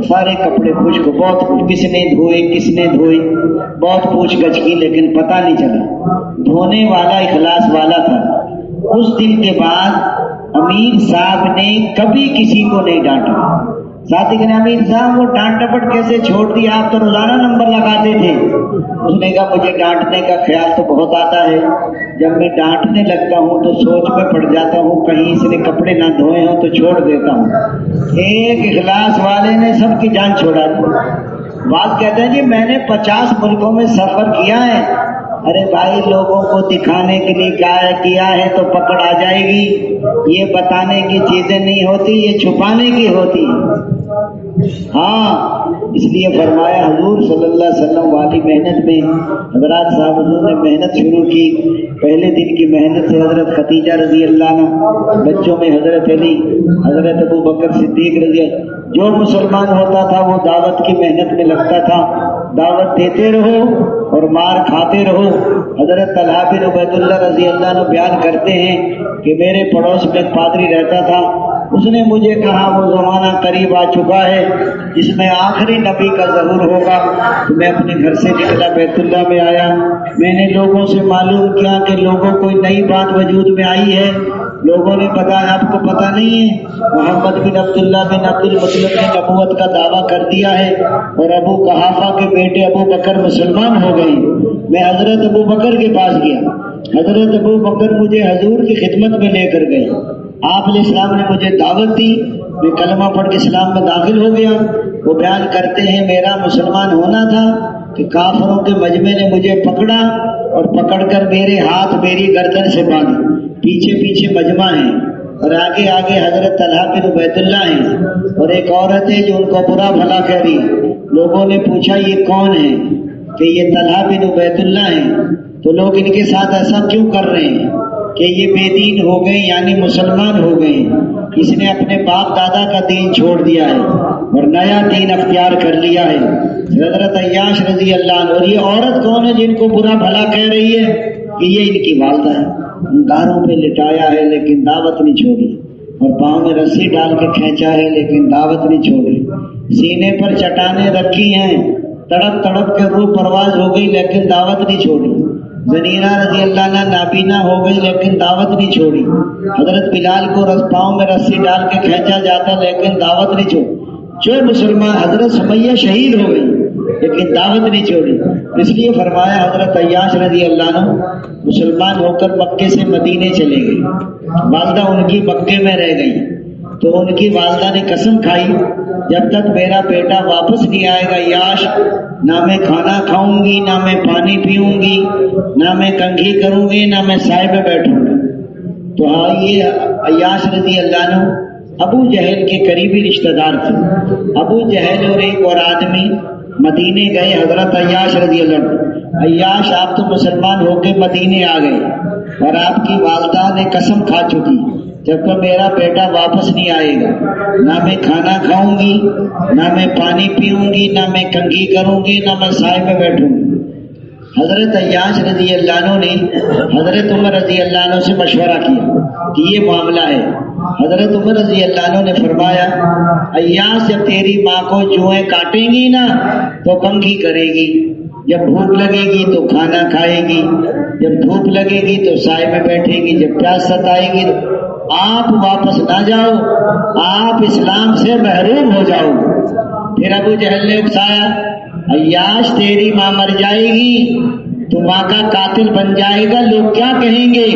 S1: سارے کپڑے خشک، بہت کس نے دھوئے کس نے دھوئے، بہت پوچھ گچھ کی لیکن پتہ نہیں چلا۔ دھونے والا اخلاص والا تھا۔ اس دن کے بعد امیر صاحب نے کبھی کسی کو نہیں ڈانٹا۔ ساتھی کہنے امیر صاحب وہ ڈانٹ ڈپٹ کیسے چھوڑ دیا، آپ تو روزانہ نمبر لگاتے تھے۔ اس نے کہا مجھے ڈانٹنے کا خیال تو بہت آتا ہے، جب میں ڈانٹنے لگتا ہوں تو سوچ میں پڑ جاتا ہوں کہیں اس نے کپڑے نہ دھوئے ہوں تو چھوڑ دیتا ہوں۔ ایک اخلاص والے نے سب کی جان چھوڑا دی۔ بات کہتے ہیں جی میں نے 50 ملکوں میں سفر کیا ہے۔ ارے بھائی لوگوں کو دکھانے کے لیے کیا ہے تو پکڑ آ جائے گی۔ یہ بتانے کی چیزیں نہیں ہوتی، یہ چھپانے کی ہوتی۔ ہاں اس لیے فرمایا حضور صلی اللہ علیہ وسلم والی محنت میں حضرات صاحب حضور نے محنت شروع کی۔ پہلے دن کی محنت سے حضرت خدیجہ رضی اللہ عنہ، بچوں میں حضرت علی، حضرت ابو بکر صدیق رضی اللہ، جو مسلمان ہوتا تھا وہ دعوت کی محنت میں لگتا تھا۔ دعوت دیتے رہو اور مار کھاتے رہو۔ حضرت طلحہ بن عبید اللہ رضی اللہ عنہ بیان کرتے ہیں کہ میرے پڑوس میں ایک پادری رہتا تھا، اس نے مجھے کہا وہ زمانہ قریب آ چکا ہے جس میں آخری نبی کا ظہور ہوگا۔ تو میں اپنے گھر سے نکلا، بیت اللہ میں آیا، میں نے لوگوں سے معلوم کیا کہ لوگوں کوئی نئی بات وجود میں آئی ہے۔ لوگوں نے بتایا آپ کو پتہ نہیں ہے محمد بن عبداللہ بن عبد المطلب نے نبوت کا دعویٰ کر دیا ہے اور ابو قحافہ کے بیٹے ابو بکر مسلمان ہو گئے۔ میں حضرت ابو بکر کے پاس گیا، حضرت ابو بکر مجھے حضور کی خدمت میں لے کر گئے۔ آپ علیہ السلام نے مجھے دعوت دی، میں کلمہ پڑھ کے اسلام میں داخل ہو گیا۔ وہ بیان کرتے ہیں میرا مسلمان ہونا تھا کہ کافروں کے مجمع نے مجھے پکڑا اور پکڑ کر میرے ہاتھ میری گردن سے باندھے، پیچھے پیچھے مجمع ہے اور آگے آگے حضرت طلحہ بن عبید اللہ ہیں اور ایک عورت ہے جو ان کو برا بھلا کہہ رہی۔ لوگوں نے پوچھا یہ کون ہے؟ کہ یہ طلحہ بن عبید اللہ ہیں۔ تو لوگ ان کے ساتھ ایسا کیوں کر رہے ہیں کہ یہ بے دین ہو گئے، یعنی مسلمان ہو گئے، اس نے اپنے باپ دادا کا دین چھوڑ دیا ہے اور نیا دین اختیار کر لیا ہے۔ حضرت عیاش رضی اللہ عنہ، اور یہ عورت کون ہے جن کو برا بھلا کہہ رہی ہے؟ کہ یہ ان کی والدہ ہے، انگاروں پہ لٹایا ہے لیکن دعوت نہیں چھوڑی۔ اور پاؤں میں رسی ڈال کے کھینچا ہے لیکن دعوت نہیں چھوڑی، سینے پر چٹانیں رکھی ہیں، تڑپ تڑپ کے روح پرواز ہو گئی لیکن دعوت نہیں چھوڑی، زنیرہ رضی اللہ عنہ نابینا ہو گئی لیکن دعوت نہیں چھوڑی، حضرت بلال کو پاؤں میں رسی ڈال کے کھینچا جاتا لیکن دعوت نہیں چھوڑی، جو مسلمان، حضرت سمیہ شہید ہو گئی لیکن دعوت نہیں چھوڑی۔ اس لیے فرمایا حضرت عیاش رضی اللہ عنہ مسلمان ہو کر مکے سے مدینے چلے گئی، والدہ ان کی مکے میں رہ گئی، تو ان کی والدہ نے قسم کھائی جب تک میرا بیٹا واپس نہیں آئے گا عیاش، نہ میں کھانا کھاؤں گی، نہ میں پانی پیوں گی، نہ میں کنگھی کروں گی، نہ میں سائے میں بیٹھوں گی۔ تو یہ عیاش رضی اللہ عنہ ابو جہل کے قریبی رشتہ دار تھے۔ ابو جہل اور ایک اور آدمی مدینے گئے حضرت عیاش رضی اللہ عنہ، عیاش آپ تو مسلمان ہو کے مدینے آ گئے اور آپ کی والدہ نے قسم کھا چکی جب تک میرا بیٹا واپس نہیں آئے گا نہ میں کھانا کھاؤں گی، نہ میں پانی پیوں گی، نہ میں کنگھی کروں گی، نہ میں سائے میں بیٹھوں گی۔ حضرت عیاش رضی اللہ عنہ نے حضرت عمر رضی اللہ عنہ سے مشورہ کیا کہ یہ معاملہ ہے۔ حضرت عمر رضی اللہ عنہ نے فرمایا عیاش جب تیری ماں کو جوئیں کاٹیں گی نا تو کنگھی کرے گی، جب بھوک لگے گی تو کھانا کھائے گی، جب دھوپ لگے گی تو سائے میں بیٹھے گی، جب پیاس ستائے گی آپ واپس نہ جاؤ، آپ اسلام سے محروم ہو جاؤ۔ پھر ابو جہل نے اکسایا عیاش تیری ماں مر جائے گی تو ماں کا قاتل بن جائے گا، لوگ کیا کہیں گے؟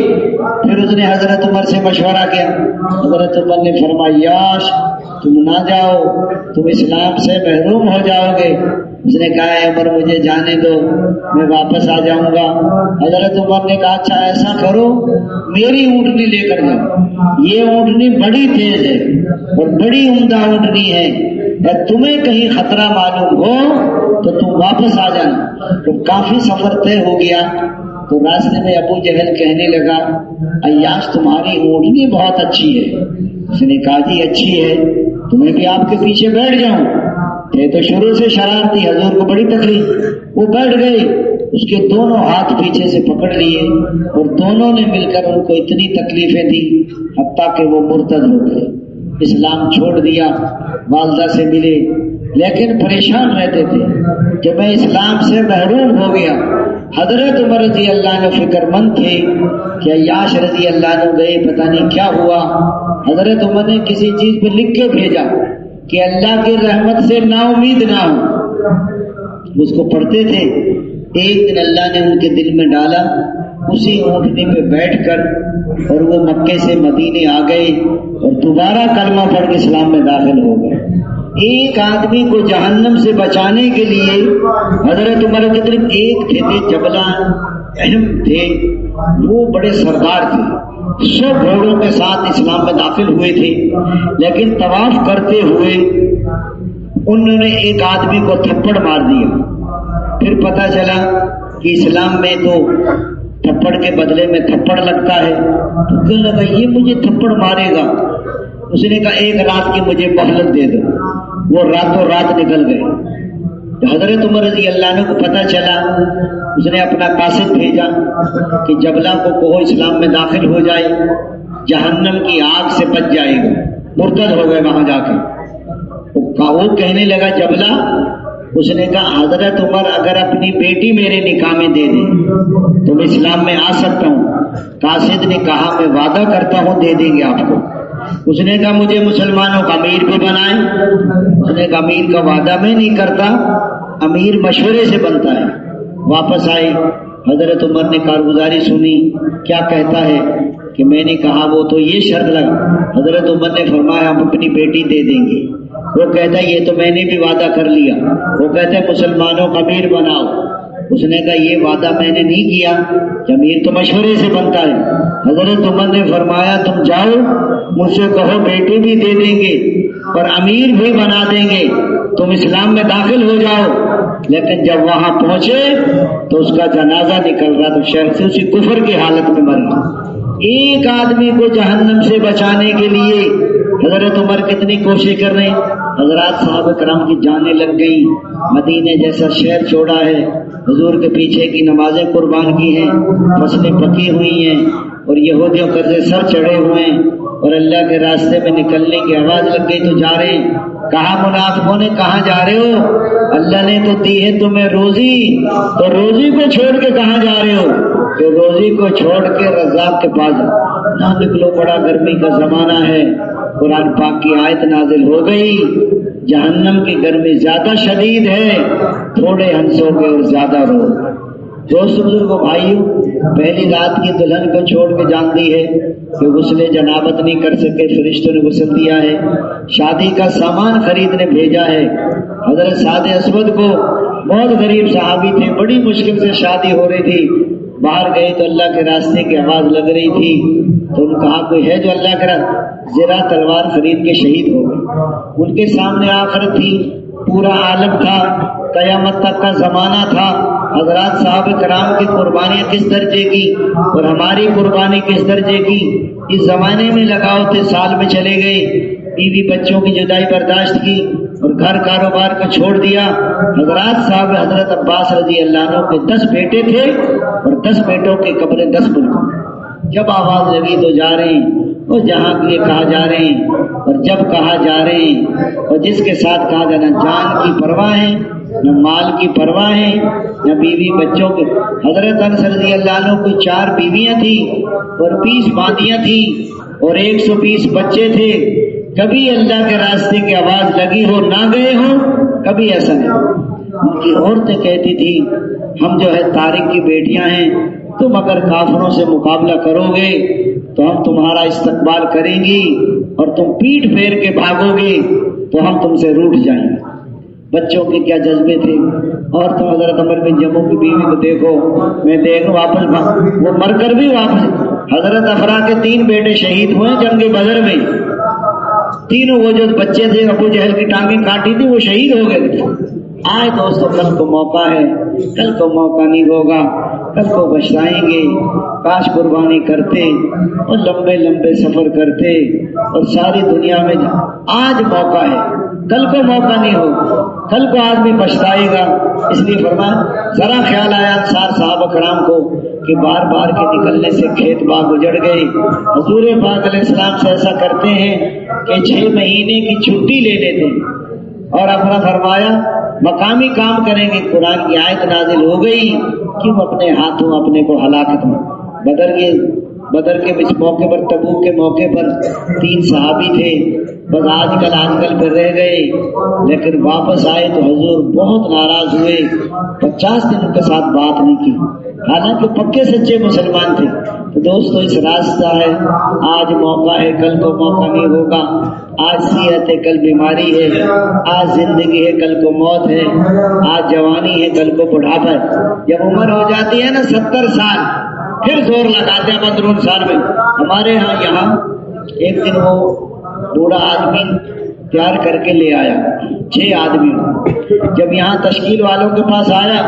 S1: پھر اس نے حضرت عمر سے مشورہ کیا، حضرت عمر نے فرمایا عیاش تم نہ جاؤ، تم اسلام سے محروم ہو جاؤ گے۔ اس نے کہا اے عمر مجھے جانے دو، میں واپس آ جاؤں گا۔ حضرت عمر نے کہا اچھا ایسا کرو میری اونٹنی لے کر جاؤ، یہ اونٹنی بڑی تیز ہے اور بڑی عمدہ اونٹنی ہے، تمہیں کہیں خطرہ معلوم ہو تو تم واپس آ جانا۔ تو کافی سفر طے ہو گیا تو راستے میں ابو جہل کہنے لگا عیاش تمہاری اونٹنی بہت اچھی ہے۔ اس نے کہا جی اچھی ہے تو میں بھی آپ کے پیچھے بیٹھ جاؤں۔ یہ تو شروع سے شرارتی، حضور کو بڑی تکلیف، وہ بیٹھ گئے، اس کے دونوں ہاتھ پیچھے سے پکڑ لیے اور دونوں نے مل کر ان کو اتنی تکلیفیں دی حتیٰ کہ وہ مرتد ہو گئے، اسلام چھوڑ دیا، والدہ سے ملے لیکن پریشان رہتے تھے کہ میں اسلام سے محروم ہو گیا۔ حضرت عمر رضی اللہ عنہ فکر مند تھے کہ عیاش رضی اللہ عنہ گئے پتہ نہیں کیا ہوا۔ حضرت عمر نے کسی چیز پہ لکھ کے بھیجا کہ اللہ کی رحمت سے نا امید نہ ہو، اس کو پڑھتے تھے۔ ایک دن اللہ نے ان کے دل میں ڈالا، اسی اونٹنی پہ بیٹھ کر اور وہ مکے سے مدینے آ گئے اور دوبارہ کلمہ پڑھ کے اسلام میں داخل ہو گئے۔ ایک آدمی کو جہنم سے بچانے کے لیے حضرت عمر کی طرف ایک تھے جبلہ اہم تھے، وہ بڑے سردار تھے، 100 گھوڑوں کے ساتھ اسلام میں داخل ہوئے تھے، لیکن طواف کرتے ہوئے انہوں نے ایک آدمی کو تھپڑ مار دیا۔ پھر پتہ چلا کہ اسلام میں تو تھپڑ کے بدلے میں تھپڑ لگتا ہے، تو کہنے لگا یہ مجھے تھپڑ مارے گا۔ اس نے کہا ایک رات کی مجھے مہلت دے دو۔ وہ راتوں رات نکل گئے۔ حضرت عمر رضی اللہ عنہ کو پتہ چلا، اس نے اپنا قاصد بھیجا کہ جبلہ کو کہو اسلام میں داخل ہو جائے، جہنم کی آگ سے بچ جائے گا۔ مرتد ہو گئے وہاں جا کے۔ وہ کہنے لگا جبلہ، اس نے کہا حضرت عمر اگر اپنی بیٹی میرے نکاح میں دے دیں تو میں اسلام میں آ سکتا ہوں۔ قاصد نے کہا میں وعدہ کرتا ہوں دے دیں گے آپ کو۔ اس نے کہا مجھے مسلمانوں کا امیر بھی بنائیں۔ اس نے کہا امیر کا وعدہ میں نہیں کرتا، امیر مشورے سے بنتا ہے۔ واپس آئے، حضرت عمر نے کارگزاری سنی، کیا کہتا ہے کہ میں نے کہا وہ تو یہ شرط لگا۔ حضرت عمر نے فرمایا ہم اپنی بیٹی دے دیں گے۔ وہ کہتا ہے یہ تو میں نے بھی وعدہ کر لیا۔ وہ کہتے ہیں مسلمانوں کا امیر بناؤ۔ اس نے کہا یہ وعدہ میں نے نہیں کیا، امیر تو مشورے سے بنتا ہے۔ حضرت عمر نے فرمایا تم جاؤ مجھ سے کہو بیٹی بھی دے دیں گے اور امیر بھی بنا دیں گے، تم اسلام میں داخل ہو جاؤ۔ لیکن جب وہاں پہنچے تو اس کا جنازہ نکل رہا تو شہر سے اسی کفر کی حالت میں مر گیا۔ ایک آدمی کو جہنم سے بچانے کے لیے حضرت عمر کتنی کوشش کر رہے ہیں۔ حضرات صحابہ کرام کی جانیں لگ گئی، مدینے جیسا شہر چھوڑا ہے، حضور کے پیچھے کی نمازیں قربان کی ہیں، فصلیں پکی ہوئی ہیں اور یہودیوں قرضے سر چڑھے ہوئے ہیں، اور اللہ کے راستے میں نکلنے کی آواز لگ گئی تو جا رہے ہیں۔ کہا منافقوں نے کہاں جا رہے ہو؟ اللہ نے تو دی ہے تمہیں روزی، تو روزی کو چھوڑ کے کہاں جا رہے ہو؟ کہ روزی کو چھوڑ کے رزاق کے پاس نہ نکلو، بڑا گرمی کا زمانہ ہے۔ قرآن پاک کی آیت نازل ہو گئی، جہنم کی گرمی زیادہ شدید ہے، تھوڑے ہنسو گے اور زیادہ رو۔ دوست بزرگوں بھائیوں، پہلی رات کی دلہن کو چھوڑ کے جان دی ہے کہ غسل جنابت نہیں کر سکے، فرشتوں نے غسل دیا ہے، شادی کا سامان خریدنے بھیجا ہے۔ حضرت سعد اسود کو، بہت غریب صحابی تھے، بڑی مشکل سے شادی ہو رہی تھی، باہر گئے تو اللہ کے راستے کی آواز لگ رہی تھی، تو ان کہا کوئی ہے جو اللہ کے زرا تلوار خرید کے شہید ہو گئے۔ ان کے سامنے آخرت تھی، پورا عالم تھا، قیامت تک کا زمانہ تھا۔ حضرات صحابہ کرام کی قربانیاں کس درجے کی اور ہماری قربانی کس درجے کی، اس زمانے میں لگاؤ تھے، سال میں چلے گئے، بیوی بچوں کی جدائی برداشت کی اور گھر کاروبار کو چھوڑ دیا۔ حضرات صاحب حضرت عباس رضی اللہ عنہ کے 10 بیٹے تھے اور 10 بیٹوں کے قبریں 10 ملکوں میں۔ جب آواز لگی تو جا رہے ہیں، اور جہاں کے لیے کہا جا رہے ہیں، اور جب کہا جا رہے ہیں، اور جس کے ساتھ کہا جانا، جان کی پرواہ ہے، نہ مال کی پرواہ ہے، نہ بیوی بچوں کے۔ حضرت انس رضی اللہ عنہ کو 4 بیویاں تھیں اور 20 باندیاں تھیں اور 120 بچے تھے۔ کبھی اللہ کے راستے کی آواز لگی ہو نہ گئے ہوں، کبھی ایسا نہیں۔ ان کی عورتیں کہتی تھی ہم جو ہے طارق کی بیٹیاں ہیں، تم اگر کافروں سے مقابلہ کرو گے تو ہم تمہارا استقبال کریں گی، اور تم پیٹھ پھیر کے بھاگو گے تو ہم تم سے روٹھ جائیں گے۔ بچوں کے کیا جذبے تھے۔ اور تم حضرت عمر بن جموں کی بیوی کو دیکھو، میں دیکھوں واپس وہ مر کر بھی واپس۔ حضرت افرا کے 3 بیٹے شہید ہوئے جنگ بدر میں، تینوں وہ جو بچے تھے ابو جہل کی ٹانگیں کاٹی تھی وہ شہید ہو گئے۔ آج دوستوں کل کو موقع ہے، کل کو موقع نہیں ہوگا، کل کو پچھتائیں گے۔ کاش قربانی کرتے اور لمبے لمبے سفر کرتے اور ساری دنیا میں، آج موقع ہے، کل کو موقع نہیں ہوگا، کل کو آدمی پچھتائے گا۔ اس لیے فرمایا، ذرا خیال آیا انصار صحابہ کرام کو کہ بار بار کے نکلنے سے کھیت باغ اجڑ گئے۔ حضور پاک علیہ السلام سے ایسا کرتے ہیں کہ 6 مہینے کی چھٹی لے لیتے اور اپنا فرمایا مقامی کام کریں گے۔ قرآن کی آیت نازل ہو گئی، کیوں اپنے ہاتھوں اپنے کو ہلاکت میں۔ بدر کے اس موقع پر، تبوک کے موقع پر 3 صحابی تھے، بس آج کل پہ رہ گئے، لیکن واپس آئے تو حضور بہت ناراض ہوئے، 50 دن ان کے ساتھ بات نہیں کی، حالانکہ پکے سچے مسلمان تھے۔ تو دوستو اس راستہ ہے، آج موقع ہے، کل کو موقع نہیں ہوگا۔ آج صحت ہے، کل بیماری ہے، آج زندگی ہے، کل کو موت ہے، آج جوانی ہے، کل کو بڑھاپا ہے۔ جب عمر ہو جاتی ہے نا 70 سال، پھر زور لگاتے ہیں مدرون سال میں۔ ہمارے یہاں ایک دن وہ بوڑھا آدمی تیار کر کے لے آیا، 6 آدمی۔ جب یہاں تشکیل والوں کے پاس آیا،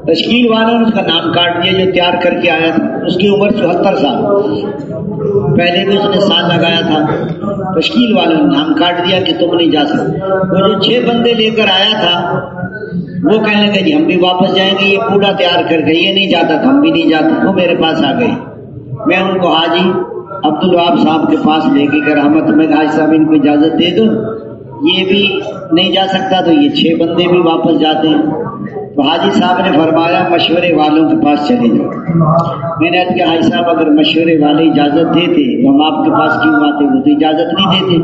S1: تشکیل والوں نے اس کا نام کاٹ دیا جو تیار کر کے آیا تھا۔ اس کی عمر 74 سال، پہلے بھی اس نے سال لگایا تھا۔ تشکیل والوں نے نام کاٹ دیا کہ تم نہیں جا سکتے۔ وہ جو 6 بندے لے کر آیا تھا وہ کہنے لگے جی ہم بھی واپس جائیں گے، یہ پورا تیار کر کے یہ نہیں جاتا تھا، ہم بھی نہیں جاتے۔ وہ میرے پاس آ گئی، میں ان کو حاجی عبدالوہاب صاحب کے پاس لے کے گیا، رحمت میں حاجی صاحب ان کو اجازت دے دو، یہ بھی نہیں جا سکتا تو یہ 6 بندے بھی واپس جاتے ہیں۔ تو حاجی صاحب نے فرمایا مشورے والوں کے پاس چلے جاؤ۔ میں نے کہا حاجی صاحب اگر مشورے والے اجازت دیتے تو ہم آپ کے پاس کیوں آتے؟ وہ تو اجازت نہیں دیتے،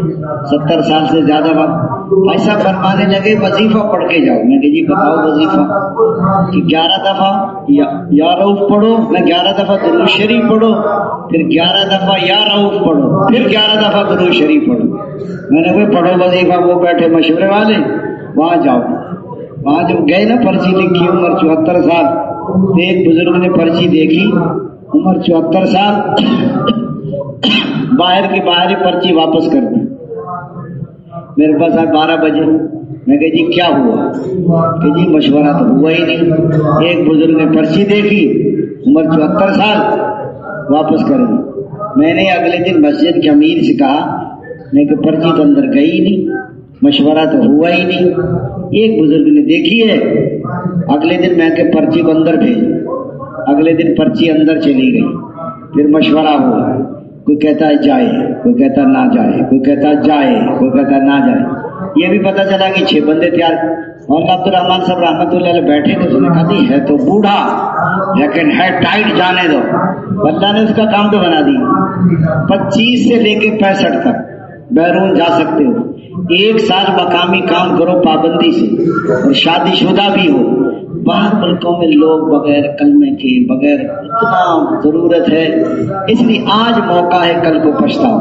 S1: 70 سال سے زیادہ وقت۔ حاجی صاحب فرمانے لگے وظیفہ پڑھ کے جاؤ۔ میں کہ جی بتاؤ وظیفہ، کہ 11 دفعہ یا رؤوف پڑھو، میں 11 دفعہ درود شریف پڑھو، پھر 11 دفعہ یا رؤوف پڑھو، پھر 11 دفعہ درود شریف پڑھو۔ میں نے کہا پڑھو وظیفہ۔ وہ بیٹھے مشورے والے، وہاں جاؤ۔ وہاں جب گئے نا، پرچی لکھی عمر 74 سال۔ ایک بزرگ نے پرچی دیکھی، عمر 74 سال، باہر کی باہر پرچی واپس کر دی۔ میرے پاس 12 بجے، میں کہا جی کیا ہوا؟ کہ جی مشورہ تو ہوا ہی نہیں، ایک بزرگ نے پرچی دیکھی، عمر 74 سال، واپس کر دی۔ میں نے اگلے دن مسجد کے امیر سے کہا، میں کہ پرچی تو اندر گئی نہیں، مشورہ تو ہوا ہی نہیں۔ ایک بزرگ نے دیکھی ہے، اگلے دن میں کہ پرچی کو اندر بھیج۔ اگلے دن پرچی اندر چلی گئی، پھر مشورہ ہوا، کوئی کہتا ہے جائے، کوئی کہتا نہ جائے، کوئی کہتا جائے، کوئی کہتا نہ جائے۔ یہ بھی پتہ چلا کہ 6 بندے تیار، اور عبد الرحمان صاحب رحمۃ اللہ علیہ بیٹھے تو اس نے کہا نہیں ہے تو بوڑھا لیکن ہے ٹائٹ، جانے دو۔ اللہ نے اس کا کام تو بنا دیا۔ 25 سے لے کے 65 تک بیرون جا سکتے ہو، 1 سال مقامی کام کرو پابندی سے، اور شادی شدہ بھی ہو۔ باہر ملکوں میں لوگ بغیر کلمے کے، بغیر اتنا ضرورت ہے، اس لیے آج موقع ہے، کل کو پچھتاؤ۔